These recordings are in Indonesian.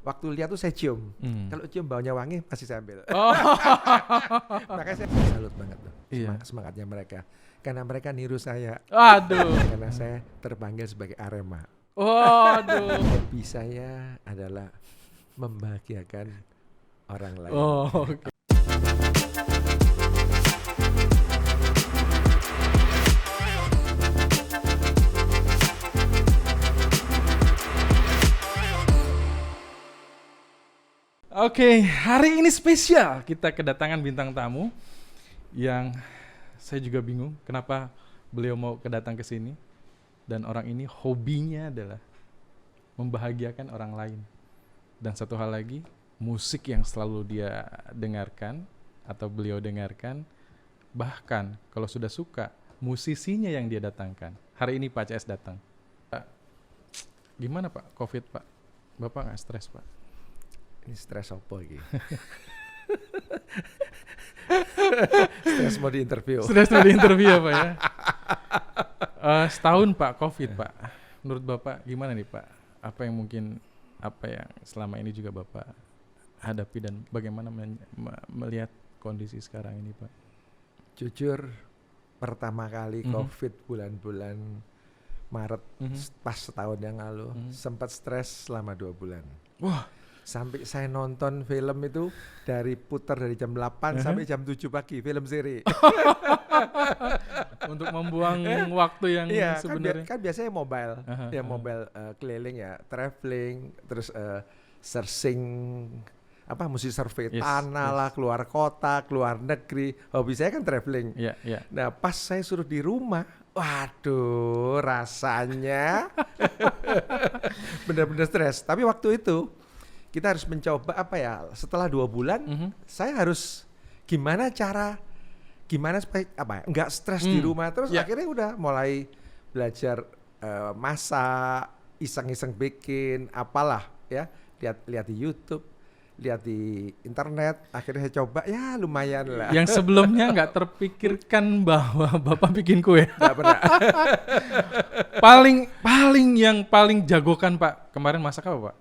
waktu lihat tuh saya cium. Kalau cium baunya wangi pasti saya ambil. Oh. Makanya saya salut banget tuh semangatnya mereka. Karena mereka niru saya. Aduh. Karena saya terpanggil sebagai Arema. Waduh. Hobi saya adalah membahagiakan orang lain. Oh, okay. Oke, hari ini spesial. Kita kedatangan bintang tamu yang saya juga bingung kenapa beliau mau datang ke sini. Dan orang ini hobinya adalah membahagiakan orang lain. Dan satu hal lagi, musik yang selalu dia dengarkan atau beliau dengarkan, bahkan kalau sudah suka, musisinya yang dia datangkan. Hari ini Pak CS datang. Pak, gimana Pak COVID Pak? Bapak nggak stres Pak? Ini stres apa gitu? Stres mau di interview. Stres mau di interview Pak ya? Setahun Pak COVID Pak. Menurut Bapak gimana nih Pak? Apa yang selama ini juga Bapak hadapi dan bagaimana melihat kondisi sekarang ini Pak? Jujur pertama kali COVID bulan-bulan Maret pas setahun yang lalu sempat stres selama 2 bulan. Wah. Sampai saya nonton film itu putar dari jam 8 sampai jam 7 pagi, film seri. Untuk membuang waktu yang sebenarnya. Kan biasanya mobile, mobile keliling ya, traveling, terus searching, mesti survei tanah lah, keluar kota, keluar negeri. Hobi saya kan traveling. Nah pas saya suruh di rumah, waduh rasanya benar-benar stres. Tapi waktu itu kita harus mencoba setelah 2 bulan saya harus gimana supaya nggak stres di rumah terus. Akhirnya udah mulai belajar masak, iseng-iseng bikin apalah ya, lihat di YouTube, lihat di internet, akhirnya saya coba ya lumayan lah. Yang sebelumnya nggak terpikirkan bahwa Bapak bikin kue. Nggak pernah. paling jagokan Pak kemarin masak apa Pak?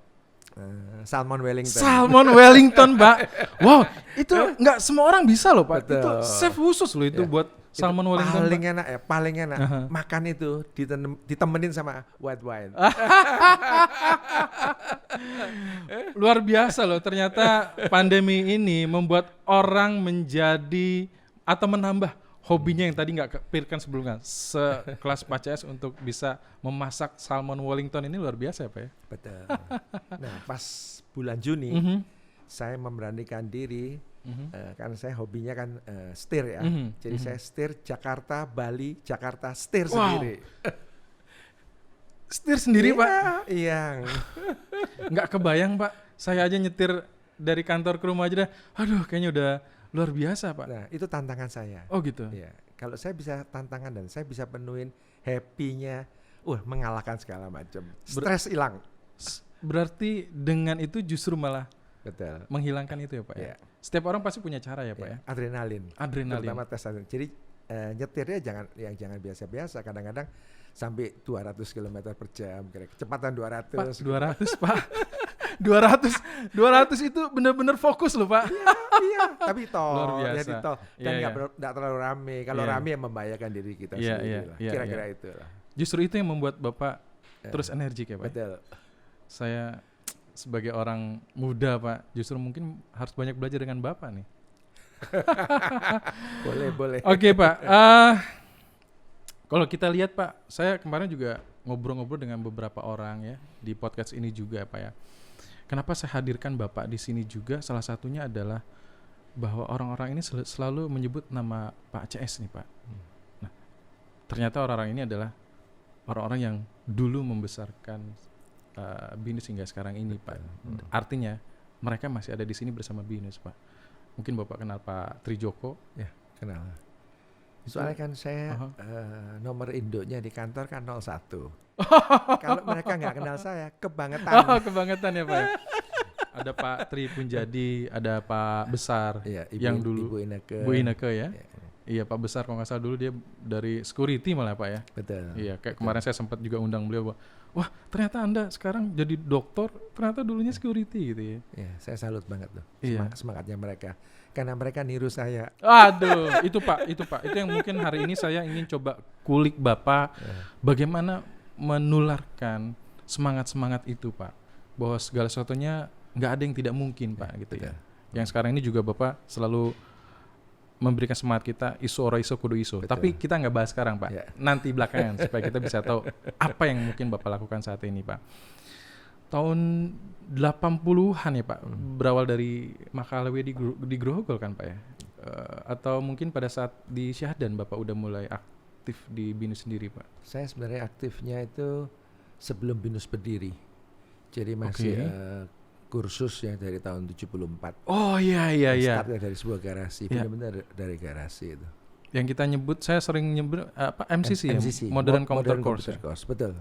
Salmon Wellington. Salmon Wellington, Pak. Wow, itu nggak semua orang bisa loh, Pak. Betul. Itu chef khusus loh itu buat salmon itu Wellington. Paling enak. Makan itu ditemenin sama white wine. Luar biasa loh. Ternyata pandemi ini membuat orang menjadi atau menambah hobinya yang tadi nggak kepikirkan sebelumnya. Sekelas Pak CS untuk bisa memasak salmon Wellington ini luar biasa ya Pak ya? Betul. Nah pas bulan Juni saya memberanikan diri karena saya hobinya kan setir ya. Jadi saya setir Jakarta, Bali, Jakarta, setir sendiri. Setir sendiri Pak? Iya. Nggak kebayang Pak, saya aja nyetir dari kantor ke rumah aja dah, aduh kayaknya udah luar biasa Pak. Nah itu tantangan saya. Oh gitu? Ya, kalau saya bisa tantangan dan saya bisa penuhin happy-nya, mengalahkan segala macam. Stres hilang. Berarti dengan itu justru malah menghilangkan itu ya Pak ya? Setiap orang pasti punya cara ya Pak ya? Adrenalin. Terutama tes adrenalin. Jadi nyetirnya jangan biasa-biasa. Kadang-kadang sampai 200 km per jam. Kecepatan 200. Pak, 200 Pak. 200 itu benar-benar fokus loh Pak. Iya, tapi tol, luar biasa. Jadi tol dan nggak terlalu rame. Kalau rame yang membahayakan diri kita sendiri lah. Kira-kira itu lah. Justru itu yang membuat Bapak terus energik ya Pak. Betul. Saya sebagai orang muda Pak, justru mungkin harus banyak belajar dengan Bapak nih. Boleh. Oke Pak. Kalau kita lihat Pak, saya kemarin juga ngobrol-ngobrol dengan beberapa orang ya di podcast ini juga Pak ya. Kenapa saya hadirkan Bapak di sini juga? Salah satunya adalah bahwa orang-orang ini selalu menyebut nama Pak CS nih Pak. Nah, ternyata orang-orang ini adalah orang-orang yang dulu membesarkan BINUS hingga sekarang ini Pak. Artinya mereka masih ada di sini bersama BINUS Pak. Mungkin Bapak kenal Pak Trijoko? Ya, kenal. Soalnya kan saya nomor induknya di kantor kan 01. Kalau mereka nggak kenal saya, kebangetan. Kebangetan ya Pak. Ada Pak Tri Punjadi, ada Pak Besar yang dulu Ibu Ineke. Bu Ineke ya. Iya, Pak Besar kalau nggak salah dulu dia dari security malah Pak ya. Betul. Iya, kayak kemarin saya sempat juga undang beliau, wah ternyata Anda sekarang jadi dokter, ternyata dulunya security gitu ya. Iya, saya salut banget tuh Iya. semangatnya mereka. Karena mereka niru saya. Aduh, itu Pak. Itu yang mungkin hari ini saya ingin coba kulik Bapak, bagaimana menularkan semangat-semangat itu Pak. Bahwa segala sesuatunya nggak ada yang tidak mungkin Pak gitu ya. Yang sekarang ini juga Bapak selalu memberikan semangat kita isu ora isu kudu isu. Betul. Tapi kita nggak bahas sekarang Pak. Nanti belakangan supaya kita bisa tahu apa yang mungkin Bapak lakukan saat ini Pak. Tahun 80-an ya Pak, berawal dari Makalewe di Grogol kan Pak ya? Atau mungkin pada saat di Syahdan Bapak udah mulai aktif di BINUS sendiri Pak? Saya sebenarnya aktifnya itu sebelum BINUS berdiri. Jadi masih kursus ya dari tahun 74. Oh iya. Startnya dari sebuah garasi, benar-benar dari garasi itu. Yang kita nyebut, saya sering nyebut apa MCC, MCC, ya? Modern Computer Computer Course. Course. Betul.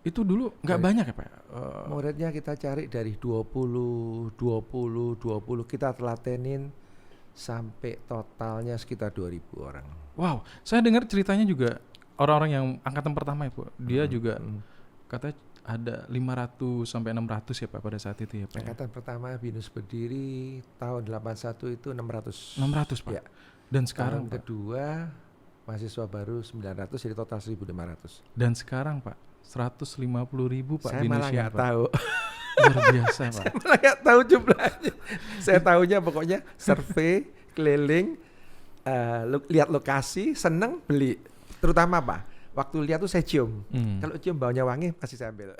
Itu dulu nggak banyak ya Pak? Muridnya kita cari dari 20, kita telatenin sampai totalnya sekitar 2.000 orang. Wow, saya dengar ceritanya juga orang-orang yang angkatan pertama ya Pak, dia juga katanya ada 500 sampai 600 ya Pak pada saat itu ya Pak. Angkatan pertama BINUS berdiri tahun 81 itu 600. 600 Pak. Ya. Dan sekarang tahun kedua mahasiswa baru 900 jadi total 1.500. Dan sekarang Pak 150.000 Pak. Saya malah nggak tahu. Luar biasa Pak. Saya malah nggak tahu jumlahnya. Saya tahunya pokoknya survei, keliling, lihat lokasi, seneng beli. Terutama Pak, waktu lihat tuh saya cium. Kalau cium baunya wangi pasti saya ambil.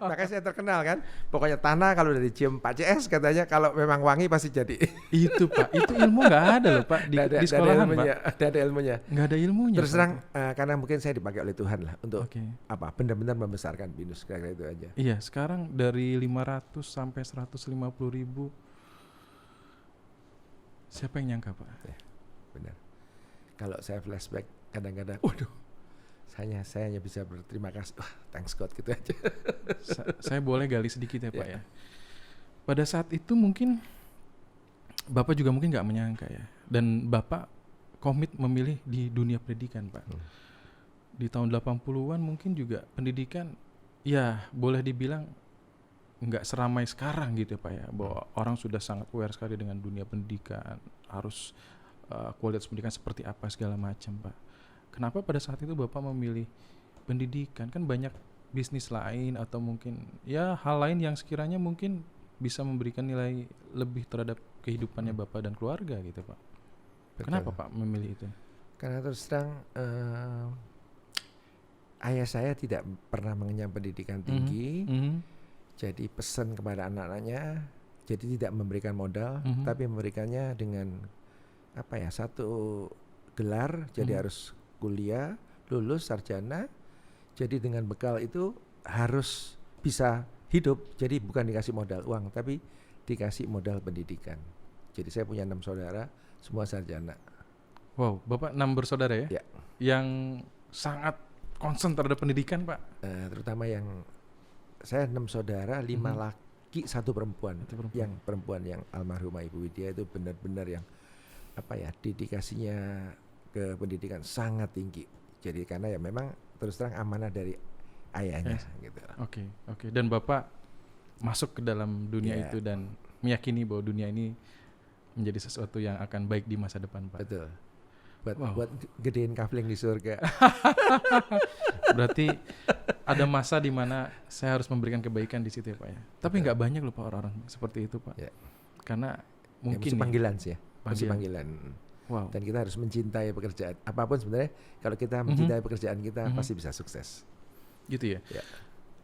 Makanya saya terkenal kan. Pokoknya tanah kalau dari cium Pak CS katanya kalau memang wangi pasti jadi. Itu Pak, itu ilmu nggak ada loh Pak di sekolahan Pak. Tidak ada ilmunya. Nggak ada ilmunya. Terus terang karena mungkin saya dipakai oleh Tuhan lah untuk benar-benar membesarkan BINUS kira-kira itu aja. Iya, sekarang dari 500 sampai 150.000. Siapa yang nyangka Pak? Ya, benar. Kalau saya flashback kadang-kadang, waduh, saya hanya bisa berterima kasih, thanks God gitu aja. Saya boleh gali sedikit ya Pak ya. Pada saat itu mungkin Bapak juga mungkin nggak menyangka ya, dan Bapak komit memilih di dunia pendidikan Pak. Di tahun 80-an mungkin juga pendidikan, ya boleh dibilang nggak seramai sekarang gitu ya Pak ya, bahwa orang sudah sangat aware sekali dengan dunia pendidikan, harus kualitas pendidikan seperti apa segala macam Pak. Kenapa pada saat itu Bapak memilih pendidikan? Kan banyak bisnis lain atau mungkin ya hal lain yang sekiranya mungkin bisa memberikan nilai lebih terhadap kehidupannya Bapak dan keluarga gitu Pak. Betul. Kenapa Pak memilih itu? Karena terus terang ayah saya tidak pernah mengenyam pendidikan tinggi. Jadi pesan kepada anak-anaknya, jadi tidak memberikan modal, tapi memberikannya dengan satu gelar, jadi harus kuliah, lulus sarjana, jadi dengan bekal itu harus bisa hidup. Jadi bukan dikasih modal uang, tapi dikasih modal pendidikan. Jadi saya punya 6 saudara, semua sarjana. Wow, Bapak 6 bersaudara ya? Ya. Yang sangat concern terhadap pendidikan Pak? Terutama yang saya 6 saudara, 5 laki, 1 perempuan. Yang perempuan yang almarhumah Ibu Widya itu benar-benar yang dedikasinya ke pendidikan sangat tinggi. Jadi karena ya memang terus terang amanah dari ayahnya gitu. Oke. Dan Bapak masuk ke dalam dunia itu dan meyakini bahwa dunia ini menjadi sesuatu yang akan baik di masa depan Pak. Betul. Buat gedein kafling di surga. Berarti ada masa di mana saya harus memberikan kebaikan di situ ya Pak ya. Tapi nggak banyak loh Pak orang seperti itu Pak. Ya. Karena mungkin panggilan sih ya. Masih panggilan. Wow. Dan kita harus mencintai pekerjaan. Apapun sebenarnya kalau kita mencintai pekerjaan kita pasti bisa sukses. Gitu ya.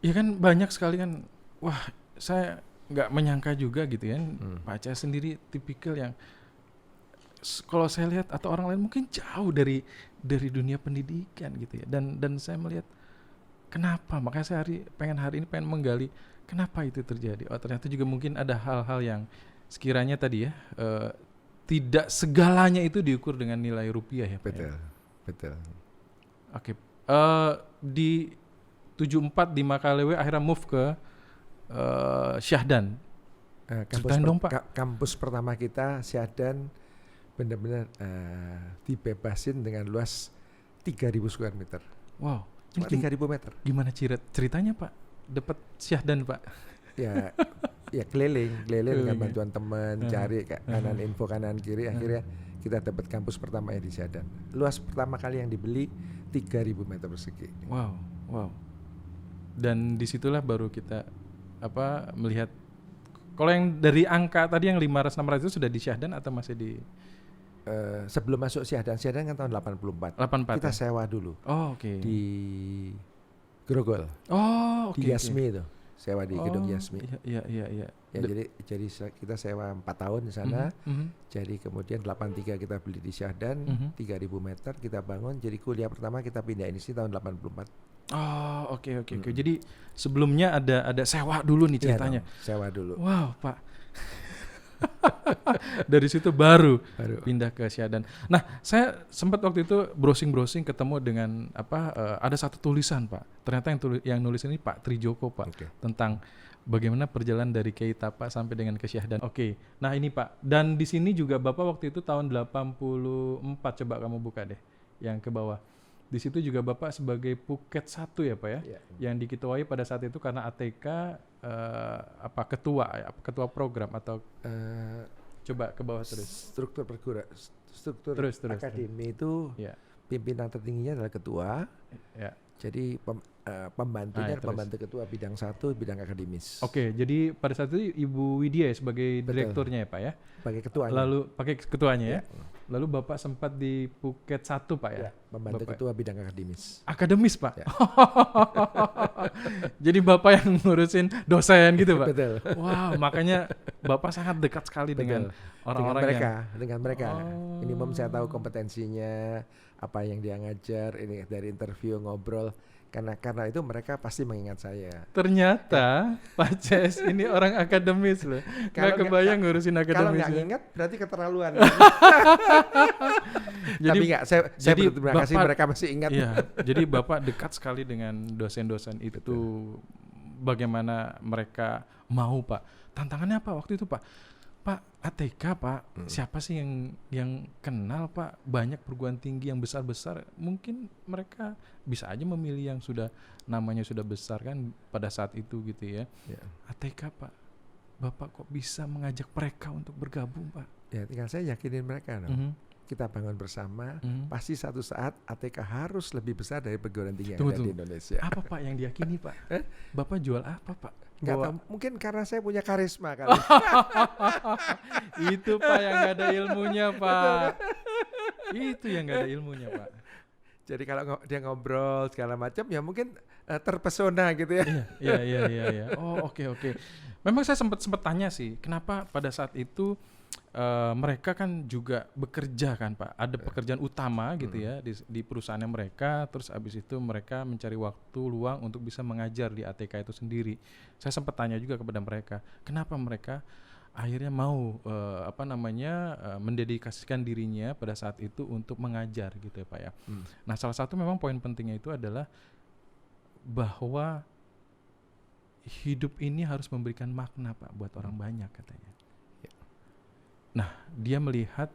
Ya kan banyak sekali kan. Wah, saya nggak menyangka juga gitu ya. Pak Ca sendiri tipikal yang kalau saya lihat atau orang lain mungkin jauh dari dunia pendidikan gitu ya. Dan saya melihat kenapa? Makanya saya hari ini pengen menggali kenapa itu terjadi. Oh, ternyata juga mungkin ada hal-hal yang sekiranya tadi ya tidak segalanya itu diukur dengan nilai rupiah ya Pak. Betul. Oke. Di 74 di Makalewe akhirnya move ke Syahdan. Kampus pertama kita Syahdan benar-benar dibebasin dengan luas 3.000 square meter. Wow. Cuma 3.000 meter. Gimana ceritanya Pak? Dapat syahdan Pak? Ya, ya keliling dengan bantuan teman, cari kanan info kanan kiri, akhirnya kita dapat kampus pertama di Syahdan. Luas pertama kali yang dibeli 3.000 meter persegi. Wow. Dan disitulah baru kita melihat. Kalau yang dari angka tadi yang 500-600 itu sudah di Syahdan atau masih di? Sebelum masuk Syahdan kan tahun 84. Kita sewa dulu. Oh, oke. Di Grogol. Oh, oke. Di Yasmi itu. Sewa di gedung Yasmi. Iya. Ya, jadi kita sewa 4 tahun di sana. Jadi kemudian 83 kita beli di Syahdan, 3.000 meter kita bangun. Jadi kuliah pertama kita pindah ini sih tahun 84. Oh, oke. Jadi sebelumnya ada sewa dulu nih ceritanya. Iya, sewa dulu. Wow, Pak. Dari situ baru pindah ke Syahdan. Nah, saya sempat waktu itu browsing ketemu dengan ada satu tulisan Pak. Ternyata yang nulis ini Pak Trijoko Pak, tentang bagaimana perjalanan dari Kiai Tapa sampai dengan ke Syahdan. Oke. Nah, ini Pak. Dan di sini juga Bapak waktu itu tahun 84, coba kamu buka deh yang ke bawah. Di situ juga Bapak sebagai Puket 1 ya Pak ya, yang diketuai pada saat itu karena ATK ketua program atau coba ke bawah terus. Struktur akademi itu pimpinan tertingginya adalah ketua. Jadi pembantunya pembantu ketua bidang 1 bidang akademis. Oke, jadi pada saat itu Ibu Widya ya sebagai direkturnya ya Pak ya. Sebagai ketuanya. Lalu pakai ketuanya ya. Lalu Bapak sempat di Puket 1 Pak ya. Pembantu ketua bidang akademis. Akademis Pak. Ya. Jadi Bapak yang ngurusin dosen gitu Pak. Betul. Wow, makanya Bapak sangat dekat sekali dengan orang-orang dengan mereka. Minimum saya tahu kompetensinya, apa yang dia ngajar, ini dari interview ngobrol. Karena itu mereka pasti mengingat saya. Ternyata Pak Ces ini orang akademis loh. Gak kebayang ngurusin akademis. Kalau nggak ingat berarti keterlaluan. Jadi, tapi nggak, saya berterima kasih mereka masih ingat. Iya, jadi Bapak dekat sekali dengan dosen-dosen itu. Betul. Bagaimana mereka mau Pak? Tantangannya apa waktu itu Pak? Pak ATK Pak, siapa sih yang kenal Pak? Banyak perguruan tinggi yang besar-besar, mungkin mereka bisa aja memilih yang namanya sudah besar kan pada saat itu gitu ya. ATK Pak, Bapak kok bisa mengajak mereka untuk bergabung Pak? Ya tinggal saya yakinin mereka dong. Kita bangun bersama, pasti satu saat ATK harus lebih besar dari perguruan tinggi yang ada di Indonesia. Apa Pak yang diyakini Pak? Bapak jual apa Pak? Nggak tahu, mungkin karena saya punya karisma kali. Itu Pak yang nggak ada ilmunya Pak. Itu yang nggak ada ilmunya Pak. Jadi kalau dia ngobrol segala macam ya mungkin terpesona gitu ya. Iya. Oh oke. Memang saya sempat tanya sih, kenapa pada saat itu mereka kan juga bekerja kan Pak, ada pekerjaan utama gitu ya di perusahaannya mereka, terus abis itu mereka mencari waktu luang untuk bisa mengajar di ATK itu sendiri. Saya sempat tanya juga kepada mereka, kenapa mereka akhirnya mau mendedikasikan dirinya pada saat itu untuk mengajar gitu ya Pak ya. Nah salah satu memang poin pentingnya itu adalah bahwa hidup ini harus memberikan makna Pak buat orang banyak katanya. Nah, dia melihat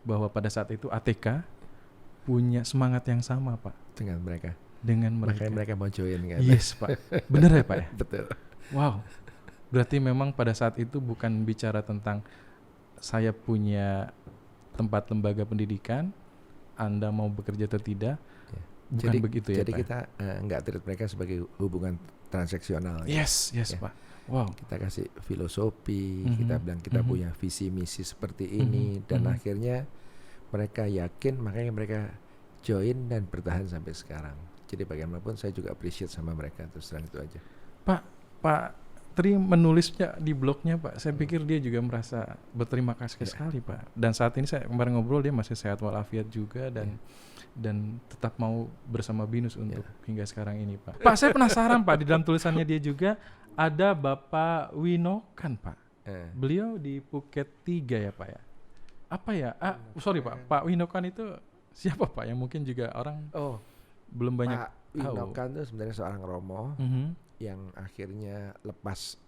bahwa pada saat itu ATK punya semangat yang sama, Pak. Dengan mereka. Makanya mereka mau join kan. Yes, Pak. Benar ya, Pak ya? Betul. Wow. Berarti memang pada saat itu bukan bicara tentang saya punya tempat lembaga pendidikan, Anda mau bekerja atau tidak. Bukan jadi, begitu ya, jadi Pak. Jadi kita enggak treat mereka sebagai hubungan transaksional. Yes, ya. Pak. Wow. Kita kasih filosofi, kita bilang kita punya visi misi seperti ini, dan akhirnya mereka yakin, makanya mereka join dan bertahan sampai sekarang. Jadi bagaimanapun saya juga appreciate sama mereka, terus terang itu aja. Pak Tri menulisnya di blognya Pak, saya pikir dia juga merasa berterima kasih sekali Pak. Dan saat ini saya kemarin ngobrol dia masih sehat walafiat juga dan tetap mau bersama Binus untuk hingga sekarang ini Pak. Pak saya penasaran Pak, di dalam tulisannya dia juga ada Bapak Winokan Pak. Beliau di Puket 3 ya Pak ya. Apa ya? Sorry Pak, Pak Winokan itu siapa Pak? Yang mungkin juga orang belum banyak Pak Winokan itu sebenarnya seorang romo yang akhirnya lepas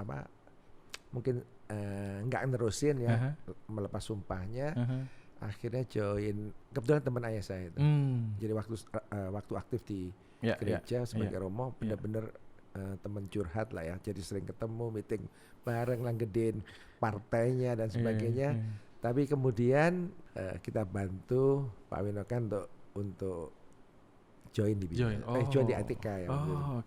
mungkin nggak nerusin ya, melepas sumpahnya. Akhirnya join, kebetulan teman ayah saya itu. Jadi waktu aktif di gereja sebagai romo, benar-benar teman curhat lah ya. Jadi sering ketemu, meeting bareng, langgedein partainya dan sebagainya. Tapi kemudian kita bantu Pak Winokan untuk join di BINUS, join di ATK ya,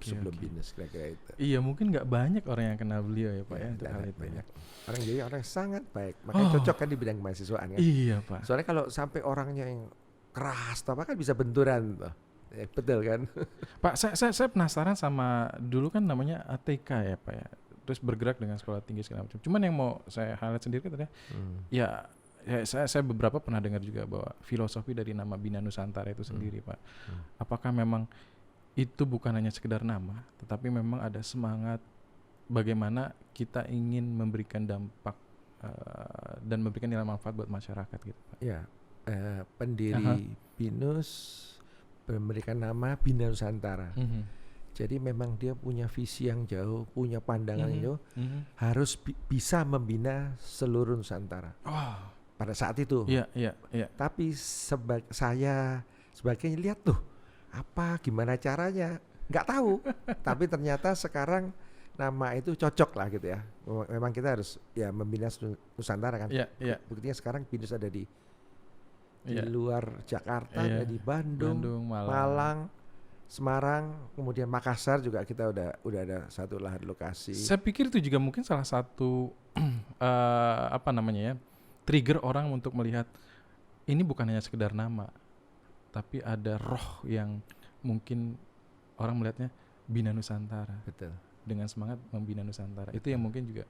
sebelum BINUS kira-kira itu. Iya, mungkin nggak banyak orang yang kenal beliau ya Pak ya, untuk hal itu. Banyak. Orang sangat baik, makanya cocok kan di bidang kemahasiswaan kan. Iya Pak. Soalnya kalau sampai orangnya yang keras, apa kan bisa benturan tuh. Ya, betul kan? Pak, saya penasaran sama dulu kan namanya ATK ya Pak ya. Terus bergerak dengan sekolah tinggi segala macam. Cuman yang mau saya highlight sendiri kan ya saya beberapa pernah dengar juga bahwa filosofi dari nama Bina Nusantara itu sendiri Pak. Apakah memang itu bukan hanya sekedar nama, tetapi memang ada semangat bagaimana kita ingin memberikan dampak dan memberikan nilai manfaat buat masyarakat gitu Pak. Ya, pendiri BINUS memberikan nama Bina Nusantara. Jadi memang dia punya visi yang jauh, punya pandangan yang jauh, harus bisa membina seluruh Nusantara. Pada saat itu. Iya. Tapi saya sebagai lihat tuh, gimana caranya, nggak tahu. Tapi ternyata sekarang nama itu cocok lah gitu ya. Memang kita harus ya membina Nusantara kan. Iya. Buktinya sekarang BINUS ada di luar Jakarta, ada di Bandung, Malang, Semarang, kemudian Makassar juga kita udah ada satu lahan lokasi. Saya pikir itu juga mungkin salah satu trigger orang untuk melihat ini bukan hanya sekedar nama, tapi ada roh yang mungkin orang melihatnya Bina Nusantara. Betul. Dengan semangat membina Nusantara. Itu yang mungkin juga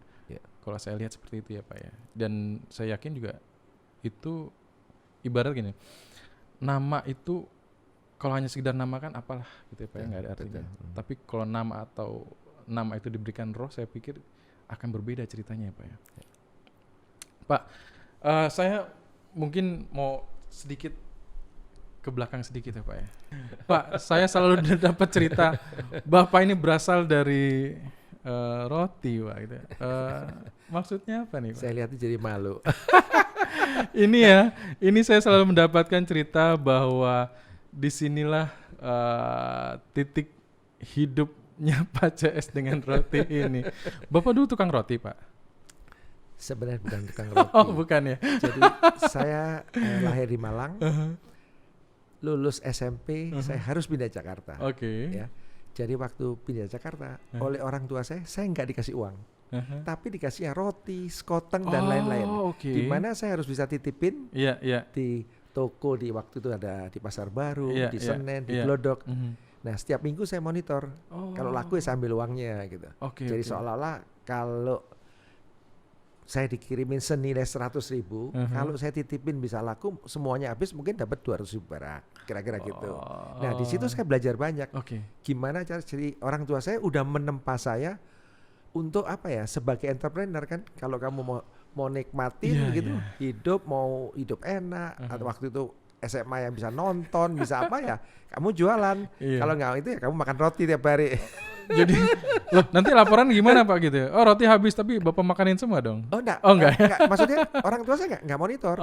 kalau saya lihat seperti itu ya Pak ya. Dan saya yakin juga itu ibarat gini, nama itu kalau hanya sekedar nama kan apalah gitu ya Pak ya, nggak ada artinya. Tapi kalau nama itu diberikan roh, saya pikir akan berbeda ceritanya ya Pak ya. Pak, saya mungkin mau sedikit ke belakang sedikit ya Pak ya. Pak, saya selalu dapat cerita Bapak ini berasal dari roti Pak gitu. Maksudnya apa nih Pak? Saya lihat jadi malu. Ini saya selalu mendapatkan cerita bahwa disinilah titik hidupnya Pak CS dengan roti ini. Bapak dulu tukang roti Pak? Sebenarnya bukan tukang roti. Oh bukan ya. Jadi saya lahir di Malang, lulus SMP, saya harus pindah Jakarta. Ya. Jadi waktu pindah Jakarta, oleh orang tua saya nggak dikasih uang. Tapi dikasihnya roti, sekoteng dan lain-lain. Di mana saya harus bisa titipin di toko di waktu itu ada di Pasar Baru, di Senen, di Glodok. Nah setiap minggu saya monitor. Kalau laku ya saya ambil uangnya gitu. Jadi seolah-olah kalau saya dikirimin senilai 100.000, kalau saya titipin bisa laku, semuanya habis mungkin dapat 200.000 barang, kira-kira gitu. Nah di situ saya belajar banyak. Gimana cara, jadi orang tua saya udah menempa saya untuk sebagai entrepreneur kan, kalau kamu mau nikmatin hidup, mau hidup enak, atau waktu itu SMA yang bisa nonton, bisa kamu jualan. Kalau nggak itu kamu makan roti tiap hari. Jadi nanti laporan gimana Pak gitu ya? Oh roti habis tapi Bapak makanin semua dong? Enggak. Maksudnya orang tua saya nggak monitor.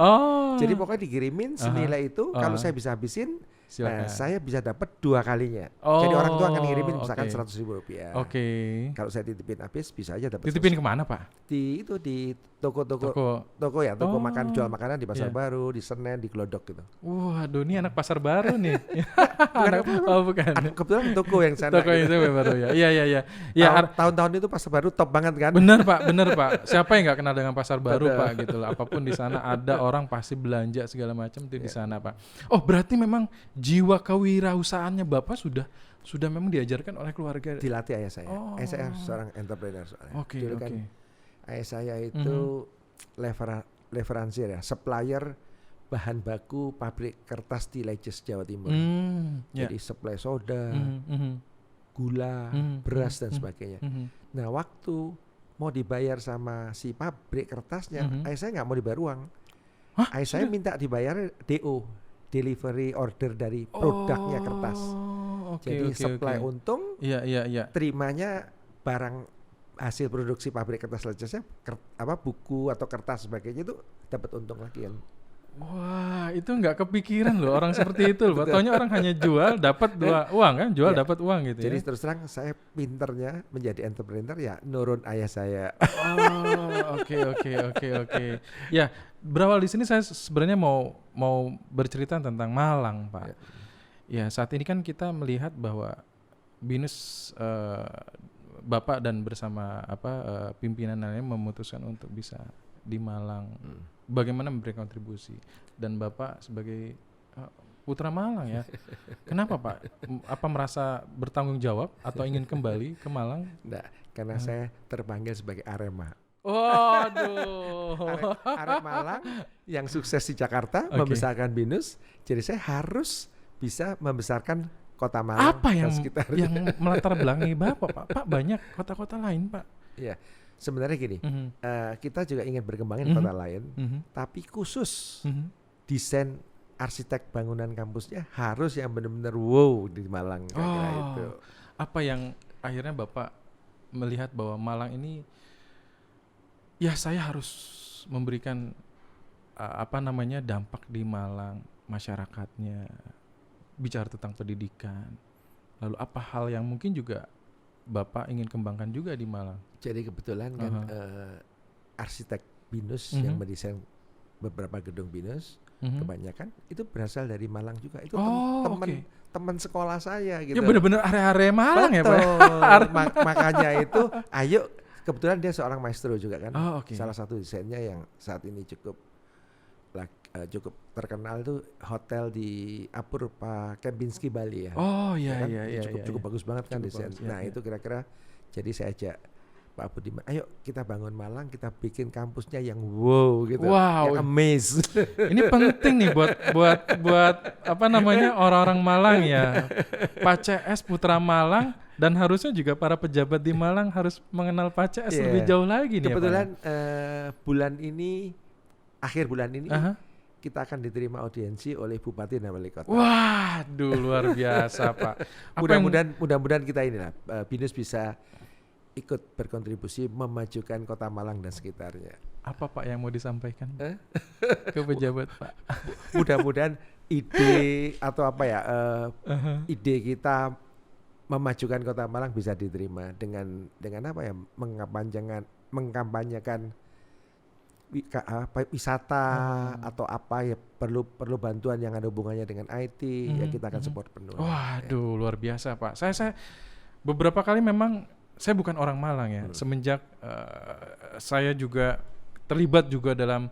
Jadi pokoknya dikirimin senilai itu, kalau saya bisa habisin, nah, saya bisa dapat 2 kalinya. Jadi orang tua akan ngirimin misalkan 100.000 rupiah. Kalau saya titipin habis bisa aja dapat. Titipin kemana Pak? Di toko ya, makan, jual makanan di Pasar Baru, di Senen, di Glodok gitu. Waduh, ini anak Pasar Baru nih. Bukan. Kebetulan toko yang sana. Toko yang baru ya. Iya. Tahun-tahun itu Pasar Baru top banget kan? Bener Pak. Siapa yang nggak kenal dengan Pasar Baru Pak gitu loh. Apapun di sana ada orang pasti belanja segala macam itu di sana Pak. Oh berarti memang jiwa kewirausahaannya Bapak sudah memang diajarkan oleh keluarga. Dilatih ayah saya. Ayah saya seorang entrepreneur soalnya. Kan ayah saya itu leverancier ya, supplier bahan baku pabrik kertas di Leces Jawa Timur. Jadi supply soda, gula, beras dan sebagainya. Nah waktu mau dibayar sama si pabrik kertasnya, ayah saya nggak mau dibayar uang. Ayah saya minta dibayar DO, delivery order dari produknya kertas. Jadi supply untung, terimanya barang hasil produksi pabrik kertas Lecesnya, buku atau kertas sebagainya itu dapat untung lagi kan. Wah, itu nggak kepikiran loh orang seperti itu loh. Taunya orang hanya jual dapat uang kan, jual Ya. dapat uang gitu Jadi ya. terus terang saya pinternya menjadi entrepreneur ya nurun ayah saya. Oh, oke. Ya, berawal di sini saya sebenarnya mau bercerita tentang Malang, Pak. Ya, saat ini kan kita melihat bahwa BINUS Bapak dan bersama pimpinan lainnya memutuskan untuk bisa di Malang. Bagaimana memberikan kontribusi, dan Bapak sebagai putra Malang ya. Kenapa Pak? Apa merasa bertanggung jawab atau ingin kembali ke Malang? Nah, karena saya terpanggil sebagai Arema. Waduh. Arek Malang yang sukses di Jakarta membesarkan BINUS, jadi saya harus bisa membesarkan Kota Malang Apa dan yang sekitarnya. melatar belakangi Bapak, Pak? Pak, banyak kota-kota lain, Pak. Iya, sebenarnya gini, kita juga ingin berkembangin kota lain, tapi khusus desain arsitek bangunan kampusnya harus yang benar-benar wow di Malang. Kira-kira itu. Apa yang akhirnya Bapak melihat bahwa Malang ini, ya saya harus memberikan dampak di Malang, masyarakatnya, bicara tentang pendidikan. Lalu apa hal yang mungkin juga Bapak ingin kembangkan juga di Malang? Jadi kebetulan kan arsitek BINUS yang mendesain beberapa gedung BINUS, kebanyakan itu berasal dari Malang juga. Itu teman sekolah saya gitu. Ya benar-benar area-area Malang. Betul. Ya Pak. Makanya itu, ayo, kebetulan dia seorang maestro juga kan. Okay. Salah satu desainnya yang saat ini cukup terkenal itu hotel di Apurva Kempinski Bali ya. Cukup bagus banget kan desain. Nah itu kira-kira, jadi saya ajak Pak Budiman, ayo kita bangun Malang, kita bikin kampusnya yang wow gitu, yang amaze. Ini penting nih buat orang-orang Malang ya. Pak CS putra Malang, dan harusnya juga para pejabat di Malang harus mengenal Pak CS lebih jauh lagi nih. Kebetulan akhir bulan ini kita akan diterima audiensi oleh Bupati dan Wali Kota. Waduh, luar biasa Pak. Mudah-mudahan kita inilah BINUS bisa ikut berkontribusi memajukan Kota Malang dan sekitarnya. Apa Pak yang mau disampaikan ke pejabat Pak? Mudah-mudahan ide atau ide kita memajukan Kota Malang bisa diterima dengan mengkampanyekan wisata atau perlu bantuan yang ada hubungannya dengan IT, ya kita akan support penuh. Waduh, luar biasa Pak. Saya beberapa kali memang, saya bukan orang Malang ya. Semenjak saya juga terlibat juga dalam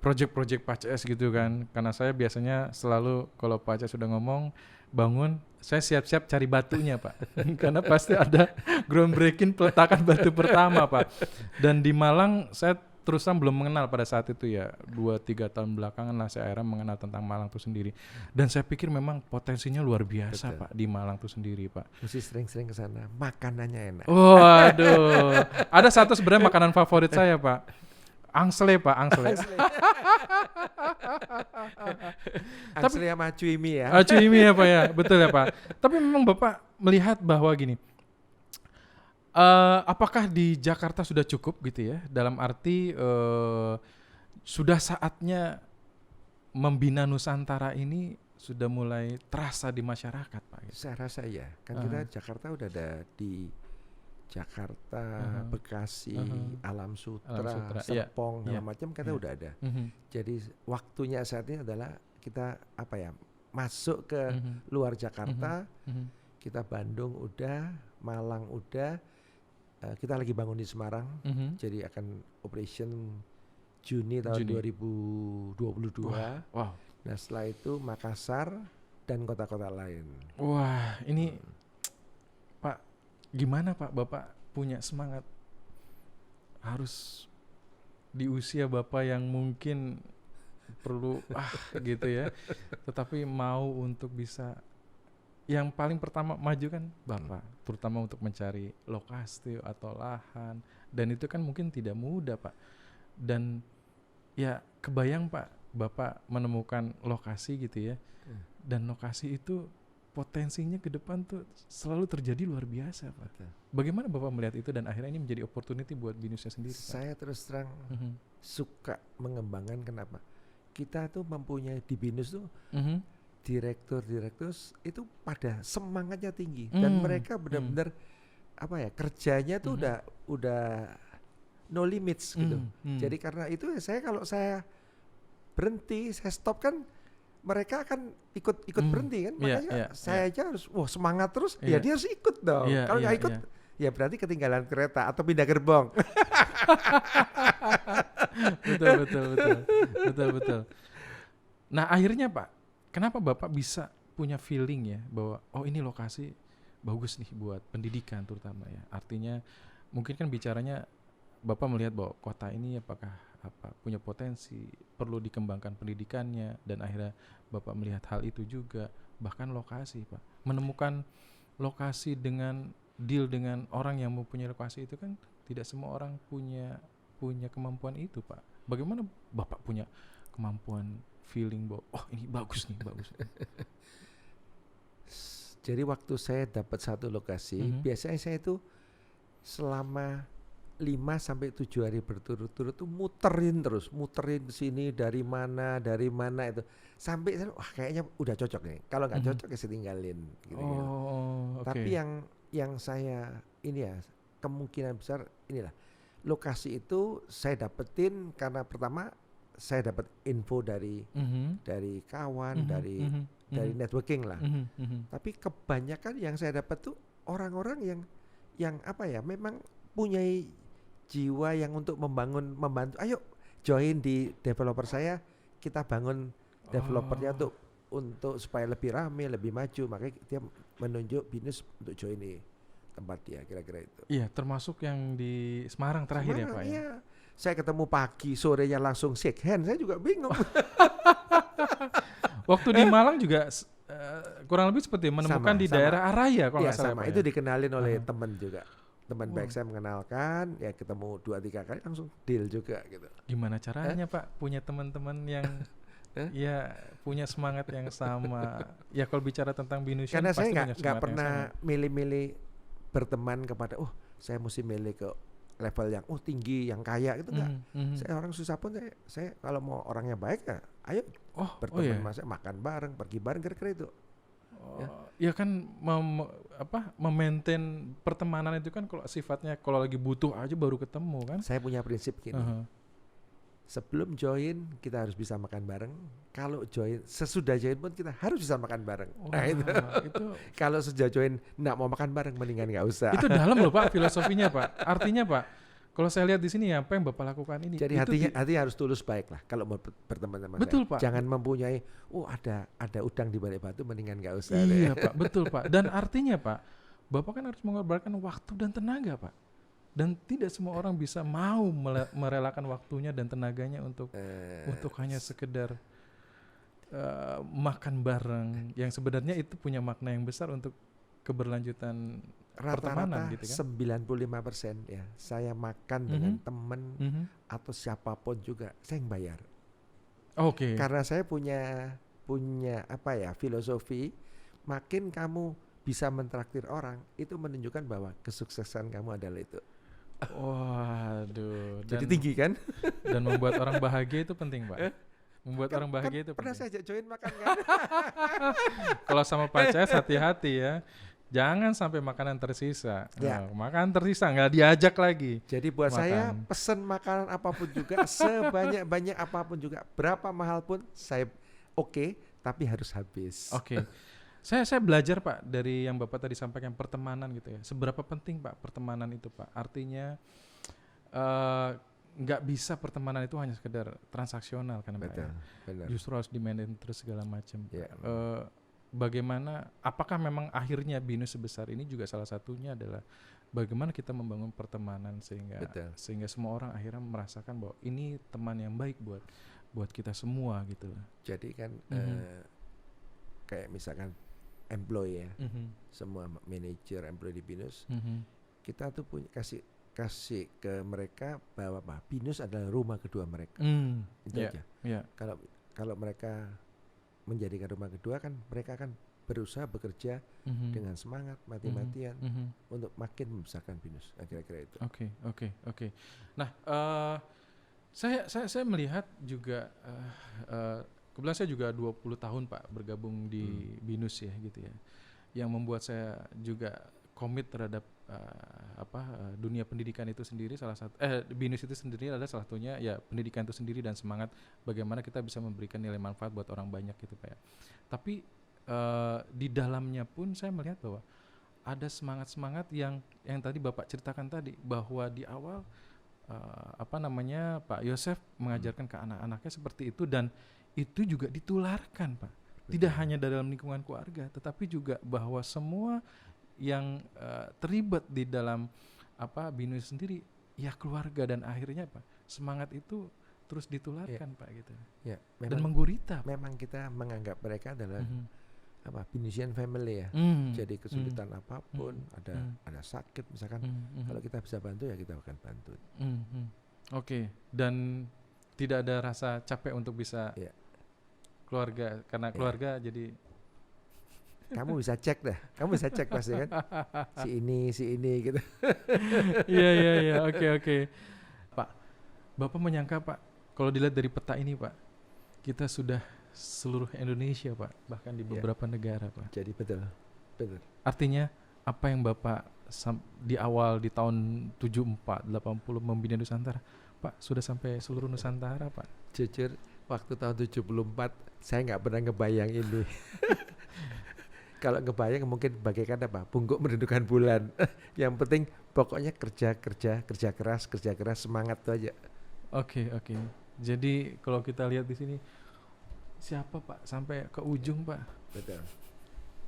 project-project Pak CS gitu kan. Karena saya biasanya selalu kalau Pak CS sudah ngomong bangun, saya siap-siap cari batunya Pak. Karena pasti ada groundbreaking peletakan batu pertama Pak. Dan di Malang saya terus terang belum mengenal pada saat itu ya. 2-3 tahun belakangan lah saya akhirnya mengenal tentang Malang itu sendiri. Dan saya pikir memang potensinya luar biasa. Betul. Pak, di Malang itu sendiri Pak. Mesti sering-sering ke sana, makanannya enak. Waduh. Ada satu sebenarnya makanan favorit saya Pak. Angsle Pak, angsle. Angsle sama cuimi ya. Cuimi ya Pak ya, betul ya Pak. Tapi memang Bapak melihat bahwa gini, apakah di Jakarta sudah cukup gitu ya? Dalam arti sudah saatnya membina Nusantara ini sudah mulai terasa di masyarakat Pak. Saya rasa ya, kan kita Jakarta udah ada di Jakarta, Bekasi, Alam Sutra, Serpong, segala macam kita udah ada. Jadi waktunya saat ini adalah kita masuk ke luar Jakarta. Kita Bandung udah, Malang udah, kita lagi bangun di Semarang. Jadi akan operation Juni tahun 2022. Wow. Nah setelah itu Makassar dan kota-kota lain. Wah ini Pak, gimana Pak Bapak punya semangat harus di usia Bapak yang mungkin perlu gitu ya, tetapi mau untuk bisa yang paling pertama maju kan Bapak, terutama untuk mencari lokasi atau lahan, dan itu kan mungkin tidak mudah Pak. Dan ya kebayang Pak, Bapak menemukan lokasi gitu ya, dan lokasi itu potensinya ke depan tuh selalu terjadi luar biasa, Pak. Bagaimana Bapak melihat itu dan akhirnya ini menjadi opportunity buat BINUSnya sendiri, Pak? Saya terus terang suka mengembangkan. Kenapa? Kita tuh mempunyai di BINUS tuh direktur itu pada semangatnya tinggi dan mereka benar-benar apa ya, kerjanya tuh udah no limits gitu. Jadi karena itu ya kalau saya berhenti, saya stop kan mereka akan ikut berhenti kan. Makanya saya aja harus semangat terus. Ya dia harus ikut dong. Kalau nggak ikut ya berarti ketinggalan kereta atau pindah gerbong. betul. Nah, akhirnya Pak, kenapa Bapak bisa punya feeling ya bahwa ini lokasi bagus nih buat pendidikan terutama ya. Artinya mungkin kan bicaranya Bapak melihat bahwa kota ini apakah punya potensi, perlu dikembangkan pendidikannya, dan akhirnya Bapak melihat hal itu juga. Bahkan lokasi, Pak, menemukan lokasi dengan deal dengan orang yang mempunyai lokasi itu kan tidak semua orang punya kemampuan itu, Pak. Bagaimana Bapak punya kemampuan feeling bahwa ini bagus nih. Jadi waktu saya dapat satu lokasi, biasanya saya itu selama 5-7 hari berturut-turut tuh muterin ke sini dari mana itu sampai kayaknya udah cocok nih. Kalau nggak cocok ya saya tinggalin gitu. Tapi yang saya ini ya kemungkinan besar inilah lokasi itu saya dapetin karena pertama saya dapat info dari kawan, dari networking lah. Tapi kebanyakan yang saya dapat tuh orang-orang yang apa ya, memang punya jiwa yang untuk membantu. Ayo join di developer saya, kita bangun developernya untuk supaya lebih rame, lebih maju. Makanya dia menunjuk BINUS untuk join di tempat dia, kira-kira itu. Iya, termasuk yang di Semarang terakhir ya Pak ya. Iya. Saya ketemu pagi, sorenya langsung shake hand. Saya juga bingung. Waktu di Malang juga kurang lebih seperti menemukan di daerah Araya kalau nggak salah. Sama. Itu dikenalin oleh teman juga. Teman baik saya mengenalkan, ya ketemu 2-3 kali langsung deal juga gitu. Gimana caranya Pak punya teman-teman yang ya punya semangat yang sama? Ya kalau bicara tentang BINUS karena saya nggak pernah milih-milih berteman kepada saya mesti milih ke level yang tinggi, yang kaya gitu enggak. Saya orang susah pun saya kalau mau orangnya baik ya ayo berteman, masa makan bareng, pergi bareng, kira-kira itu. Ya kan memaintain pertemanan itu kan kalau sifatnya kalau lagi butuh aja baru ketemu kan. Saya punya prinsip gini. Sebelum join kita harus bisa makan bareng. Kalau sesudah join pun kita harus bisa makan bareng. Itu kalau sudah join nggak mau makan bareng mendingan nggak usah. Itu dalam loh Pak filosofinya Pak. Artinya Pak, kalau saya lihat di sini apa yang Bapak lakukan ini. Jadi hatinya harus tulus baik lah kalau mau berteman sama betul, saya. Pak. Jangan mempunyai ada udang di balik batu, mendingan nggak usah. Iya Pak, betul Pak. Dan artinya Pak, Bapak kan harus mengorbankan waktu dan tenaga Pak. Dan tidak semua orang bisa mau merelakan waktunya dan tenaganya untuk hanya sekedar makan bareng, yang sebenarnya itu punya makna yang besar untuk keberlanjutan pertemanan gitu kan. 95% ya saya makan dengan teman atau siapapun juga saya yang bayar. Karena saya punya filosofi, makin kamu bisa mentraktir orang itu menunjukkan bahwa kesuksesan kamu adalah itu. Waduh. Jadi tinggi kan? Dan membuat orang bahagia itu penting Pak. Membuat orang bahagia itu pernah penting. saya ajak join makan kan? Kalau sama Pak Ces hati-hati ya. Jangan sampai makanan tersisa. Makanan tersisa nggak diajak lagi. Jadi buat saya pesen makanan apapun juga, sebanyak-banyak apapun juga, berapa mahal pun saya tapi harus habis. Saya belajar Pak dari yang Bapak tadi sampaikan, pertemanan gitu ya. Seberapa penting Pak pertemanan itu Pak? Artinya nggak bisa pertemanan itu hanya sekedar transaksional kan Pak ya. Justru harus di-maintain terus segala macam. Bagaimana, apakah memang akhirnya BINUS sebesar ini juga salah satunya adalah bagaimana kita membangun pertemanan sehingga semua orang akhirnya merasakan bahwa ini teman yang baik buat kita semua gitu loh. Jadi kan kayak misalkan employee ya, semua manajer employee di BINUS, kita tuh punya kasih ke mereka bahwa BINUS adalah rumah kedua mereka. Itu aja. Kalau mereka menjadikan rumah kedua kan mereka akan berusaha bekerja dengan semangat mati-matian untuk makin membesarkan BINUS. Nah, kira-kira itu. Oke. Nah, saya melihat juga kebetulan saya juga 20 tahun Pak bergabung di BINUS ya gitu ya. Yang membuat saya juga komit terhadap dunia pendidikan itu sendiri, BINUS itu sendiri adalah salah satunya ya pendidikan itu sendiri dan semangat bagaimana kita bisa memberikan nilai manfaat buat orang banyak gitu Pak ya. Tapi di dalamnya pun saya melihat bahwa ada semangat yang tadi Bapak ceritakan tadi, bahwa di awal Pak Yosef mengajarkan ke anak-anaknya seperti itu, dan itu juga ditularkan Pak. Tidak hanya dalam lingkungan keluarga, tetapi juga bahwa semua yang terlibat di dalam BINUS sendiri ya keluarga, dan akhirnya semangat itu terus ditularkan Pak gitu. Ya, dan menggurita. Memang kita menganggap mereka adalah BINUSian family ya. Jadi kesulitan apapun, ada sakit misalkan, kalau kita bisa bantu ya kita akan bantu. Oke. Dan tidak ada rasa capek untuk bisa keluarga, karena keluarga jadi kamu bisa cek pasti kan. si ini gitu. Iya. Oke. Pak, Bapak menyangka Pak, kalau dilihat dari peta ini Pak, kita sudah seluruh Indonesia Pak, bahkan di beberapa negara Pak. Jadi betul. Artinya apa yang Bapak di awal di tahun 74, 80 membina Nusantara, Pak sudah sampai seluruh Nusantara Pak. Jujur waktu tahun 74 saya nggak pernah ngebayang ini. Kalau ngebayang mungkin bagaikan bungkuk merindukan bulan. Yang penting pokoknya kerja keras semangat itu aja. Oke. Jadi kalau kita lihat di sini siapa Pak sampai ke ujung Pak. Betul.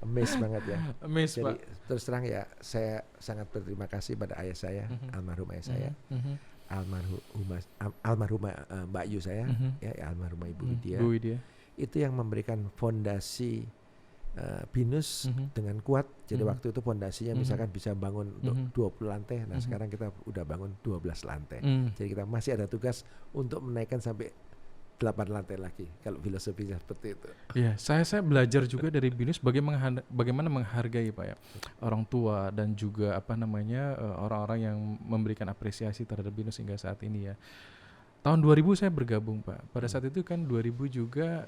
Amazed banget ya. Amazed Jadi Pak. terus terang ya saya sangat berterima kasih pada ayah saya, almarhum ayah saya, almarhumah Mbak Yu saya, almarhumah Ibu Widya. Itu yang memberikan fondasi BINUS dengan kuat. Jadi waktu itu fondasinya misalkan bisa bangun untuk 20 lantai. Nah sekarang kita udah bangun 12 lantai. Jadi kita masih ada tugas untuk menaikkan sampai 8 lantai lagi, kalau filosofinya seperti itu. Iya, saya belajar juga dari BINUS bagaimana menghargai Pak ya orang tua, dan juga orang-orang yang memberikan apresiasi terhadap BINUS hingga saat ini ya. Tahun 2000 saya bergabung Pak. Pada saat itu kan 2000 juga,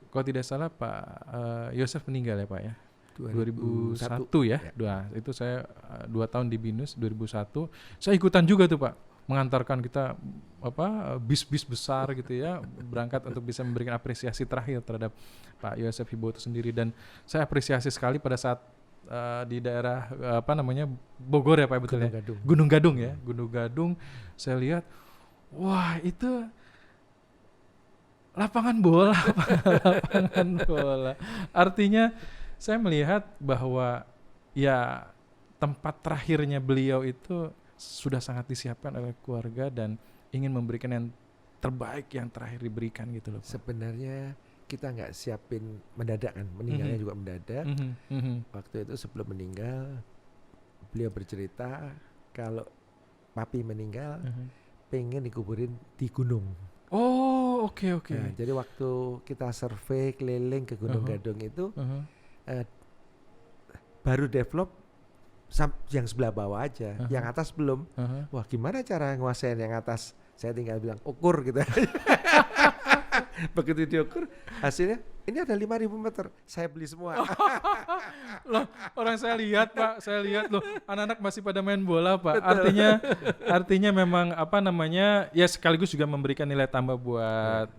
kalau tidak salah Pak Yosef meninggal ya Pak ya. 2001 ya. Itu saya 2 tahun di BINUS. 2001 saya ikutan juga tuh Pak, mengantarkan kita bis-bis besar gitu ya, berangkat untuk bisa memberikan apresiasi terakhir terhadap Pak Yosef Hibo itu sendiri. Dan saya apresiasi sekali pada saat di daerah Bogor ya Pak, betul ya, Gunung Gadung ya, Gunung Gadung. Saya lihat, wah itu lapangan bola. Artinya saya melihat bahwa ya tempat terakhirnya beliau itu sudah sangat disiapkan oleh keluarga, dan ingin memberikan yang terbaik yang terakhir diberikan gitu loh Pak. Sebenarnya kita nggak siapin mendadak kan, meninggalnya juga mendadak. Waktu itu sebelum meninggal beliau bercerita kalau papi meninggal pengen dikuburin di gunung. Oh oke. Nah, jadi waktu kita survei keliling ke Gunung Gadung itu baru develop yang sebelah bawah aja, yang atas belum. Wah gimana cara nguasain yang atas? Saya tinggal bilang ukur gitu. Begitu diukur hasilnya ini ada 5.000 meter, saya beli semua. Loh, orang saya lihat loh anak-anak masih pada main bola Pak. Artinya memang ya sekaligus juga memberikan nilai tambah buat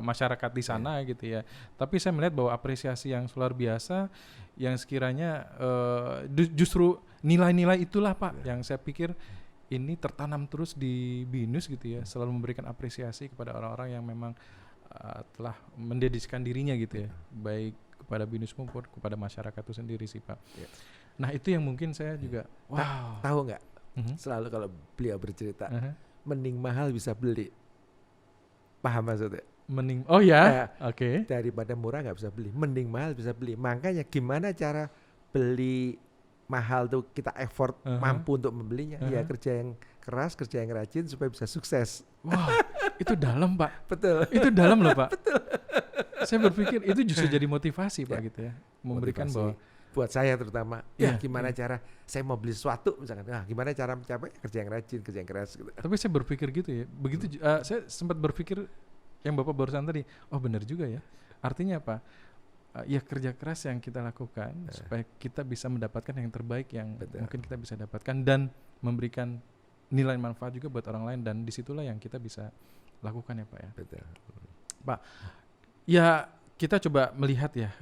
masyarakat di sana gitu ya. Tapi saya melihat bahwa apresiasi yang luar biasa, yang sekiranya justru nilai-nilai itulah Pak yang saya pikir ini tertanam terus di BINUS gitu ya, selalu memberikan apresiasi kepada orang-orang yang memang telah mendedikasikan dirinya gitu ya, baik kepada BINUS maupun kepada masyarakat itu sendiri sih Pak. Nah itu yang mungkin saya juga tahu nggak, selalu kalau beliau bercerita mending mahal bisa beli, paham maksudnya? Oke. Daripada murah nggak bisa beli, mending mahal bisa beli. Makanya gimana cara beli mahal tuh, kita effort mampu untuk membelinya. Ya kerja yang keras, kerja yang rajin supaya bisa sukses. Wah, itu dalam Pak. Betul. Itu dalam loh Pak. Betul. Saya berpikir itu justru jadi motivasi Pak gitu ya, memberikan Motivasi bahwa buat saya terutama, Iya, gimana cara saya mau beli sesuatu misalkan, gimana cara mencapai, kerja yang rajin, kerja yang keras gitu. tapi saya berpikir gitu ya, begitu saya sempat berpikir yang Bapak barusan tadi, oh benar juga ya, artinya apa? Ya kerja keras yang kita lakukan supaya kita bisa mendapatkan yang terbaik yang mungkin kita bisa dapatkan dan memberikan nilai manfaat juga buat orang lain, dan disitulah yang kita bisa lakukan ya Pak ya. Betul. Pak, ya kita coba melihat ya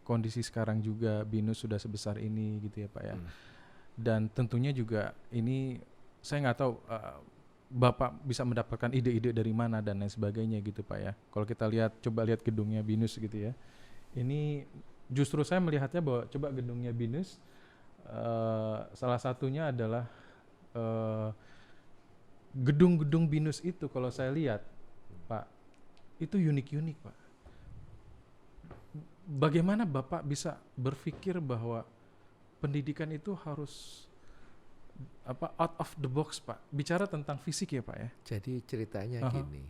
kondisi sekarang juga BINUS sudah sebesar ini gitu ya Pak ya. Dan tentunya juga ini saya nggak tahu Bapak bisa mendapatkan ide-ide dari mana dan lain sebagainya gitu Pak ya. Kalau kita coba lihat gedungnya BINUS gitu ya. Ini justru saya melihatnya bahwa coba gedungnya BINUS salah satunya adalah gedung-gedung BINUS itu kalau saya lihat Pak, itu unik-unik Pak. Bagaimana Bapak bisa berpikir bahwa pendidikan itu harus out of the box Pak? Bicara tentang fisik ya Pak ya. Jadi ceritanya gini,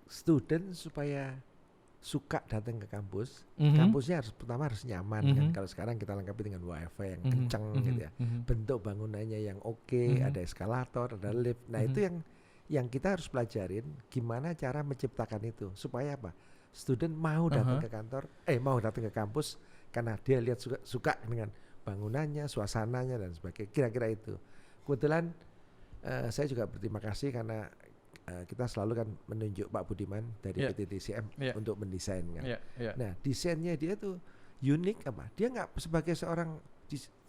student supaya suka datang ke kampus, kampusnya pertama harus nyaman kan. Kalau sekarang kita lengkapi dengan wifi yang kencang gitu ya, bentuk bangunannya yang oke, ada eskalator, ada lift. Nah itu yang kita harus pelajarin gimana cara menciptakan itu supaya apa? Student mau datang ke kantor, mau datang ke kampus karena dia lihat suka dengan bangunannya, suasananya dan sebagainya. Kira-kira itu. Kebetulan saya juga berterima kasih karena kita selalu kan menunjuk Pak Budiman dari PT TCM untuk mendesain kan. Nah desainnya dia tuh unik apa? Dia nggak sebagai seorang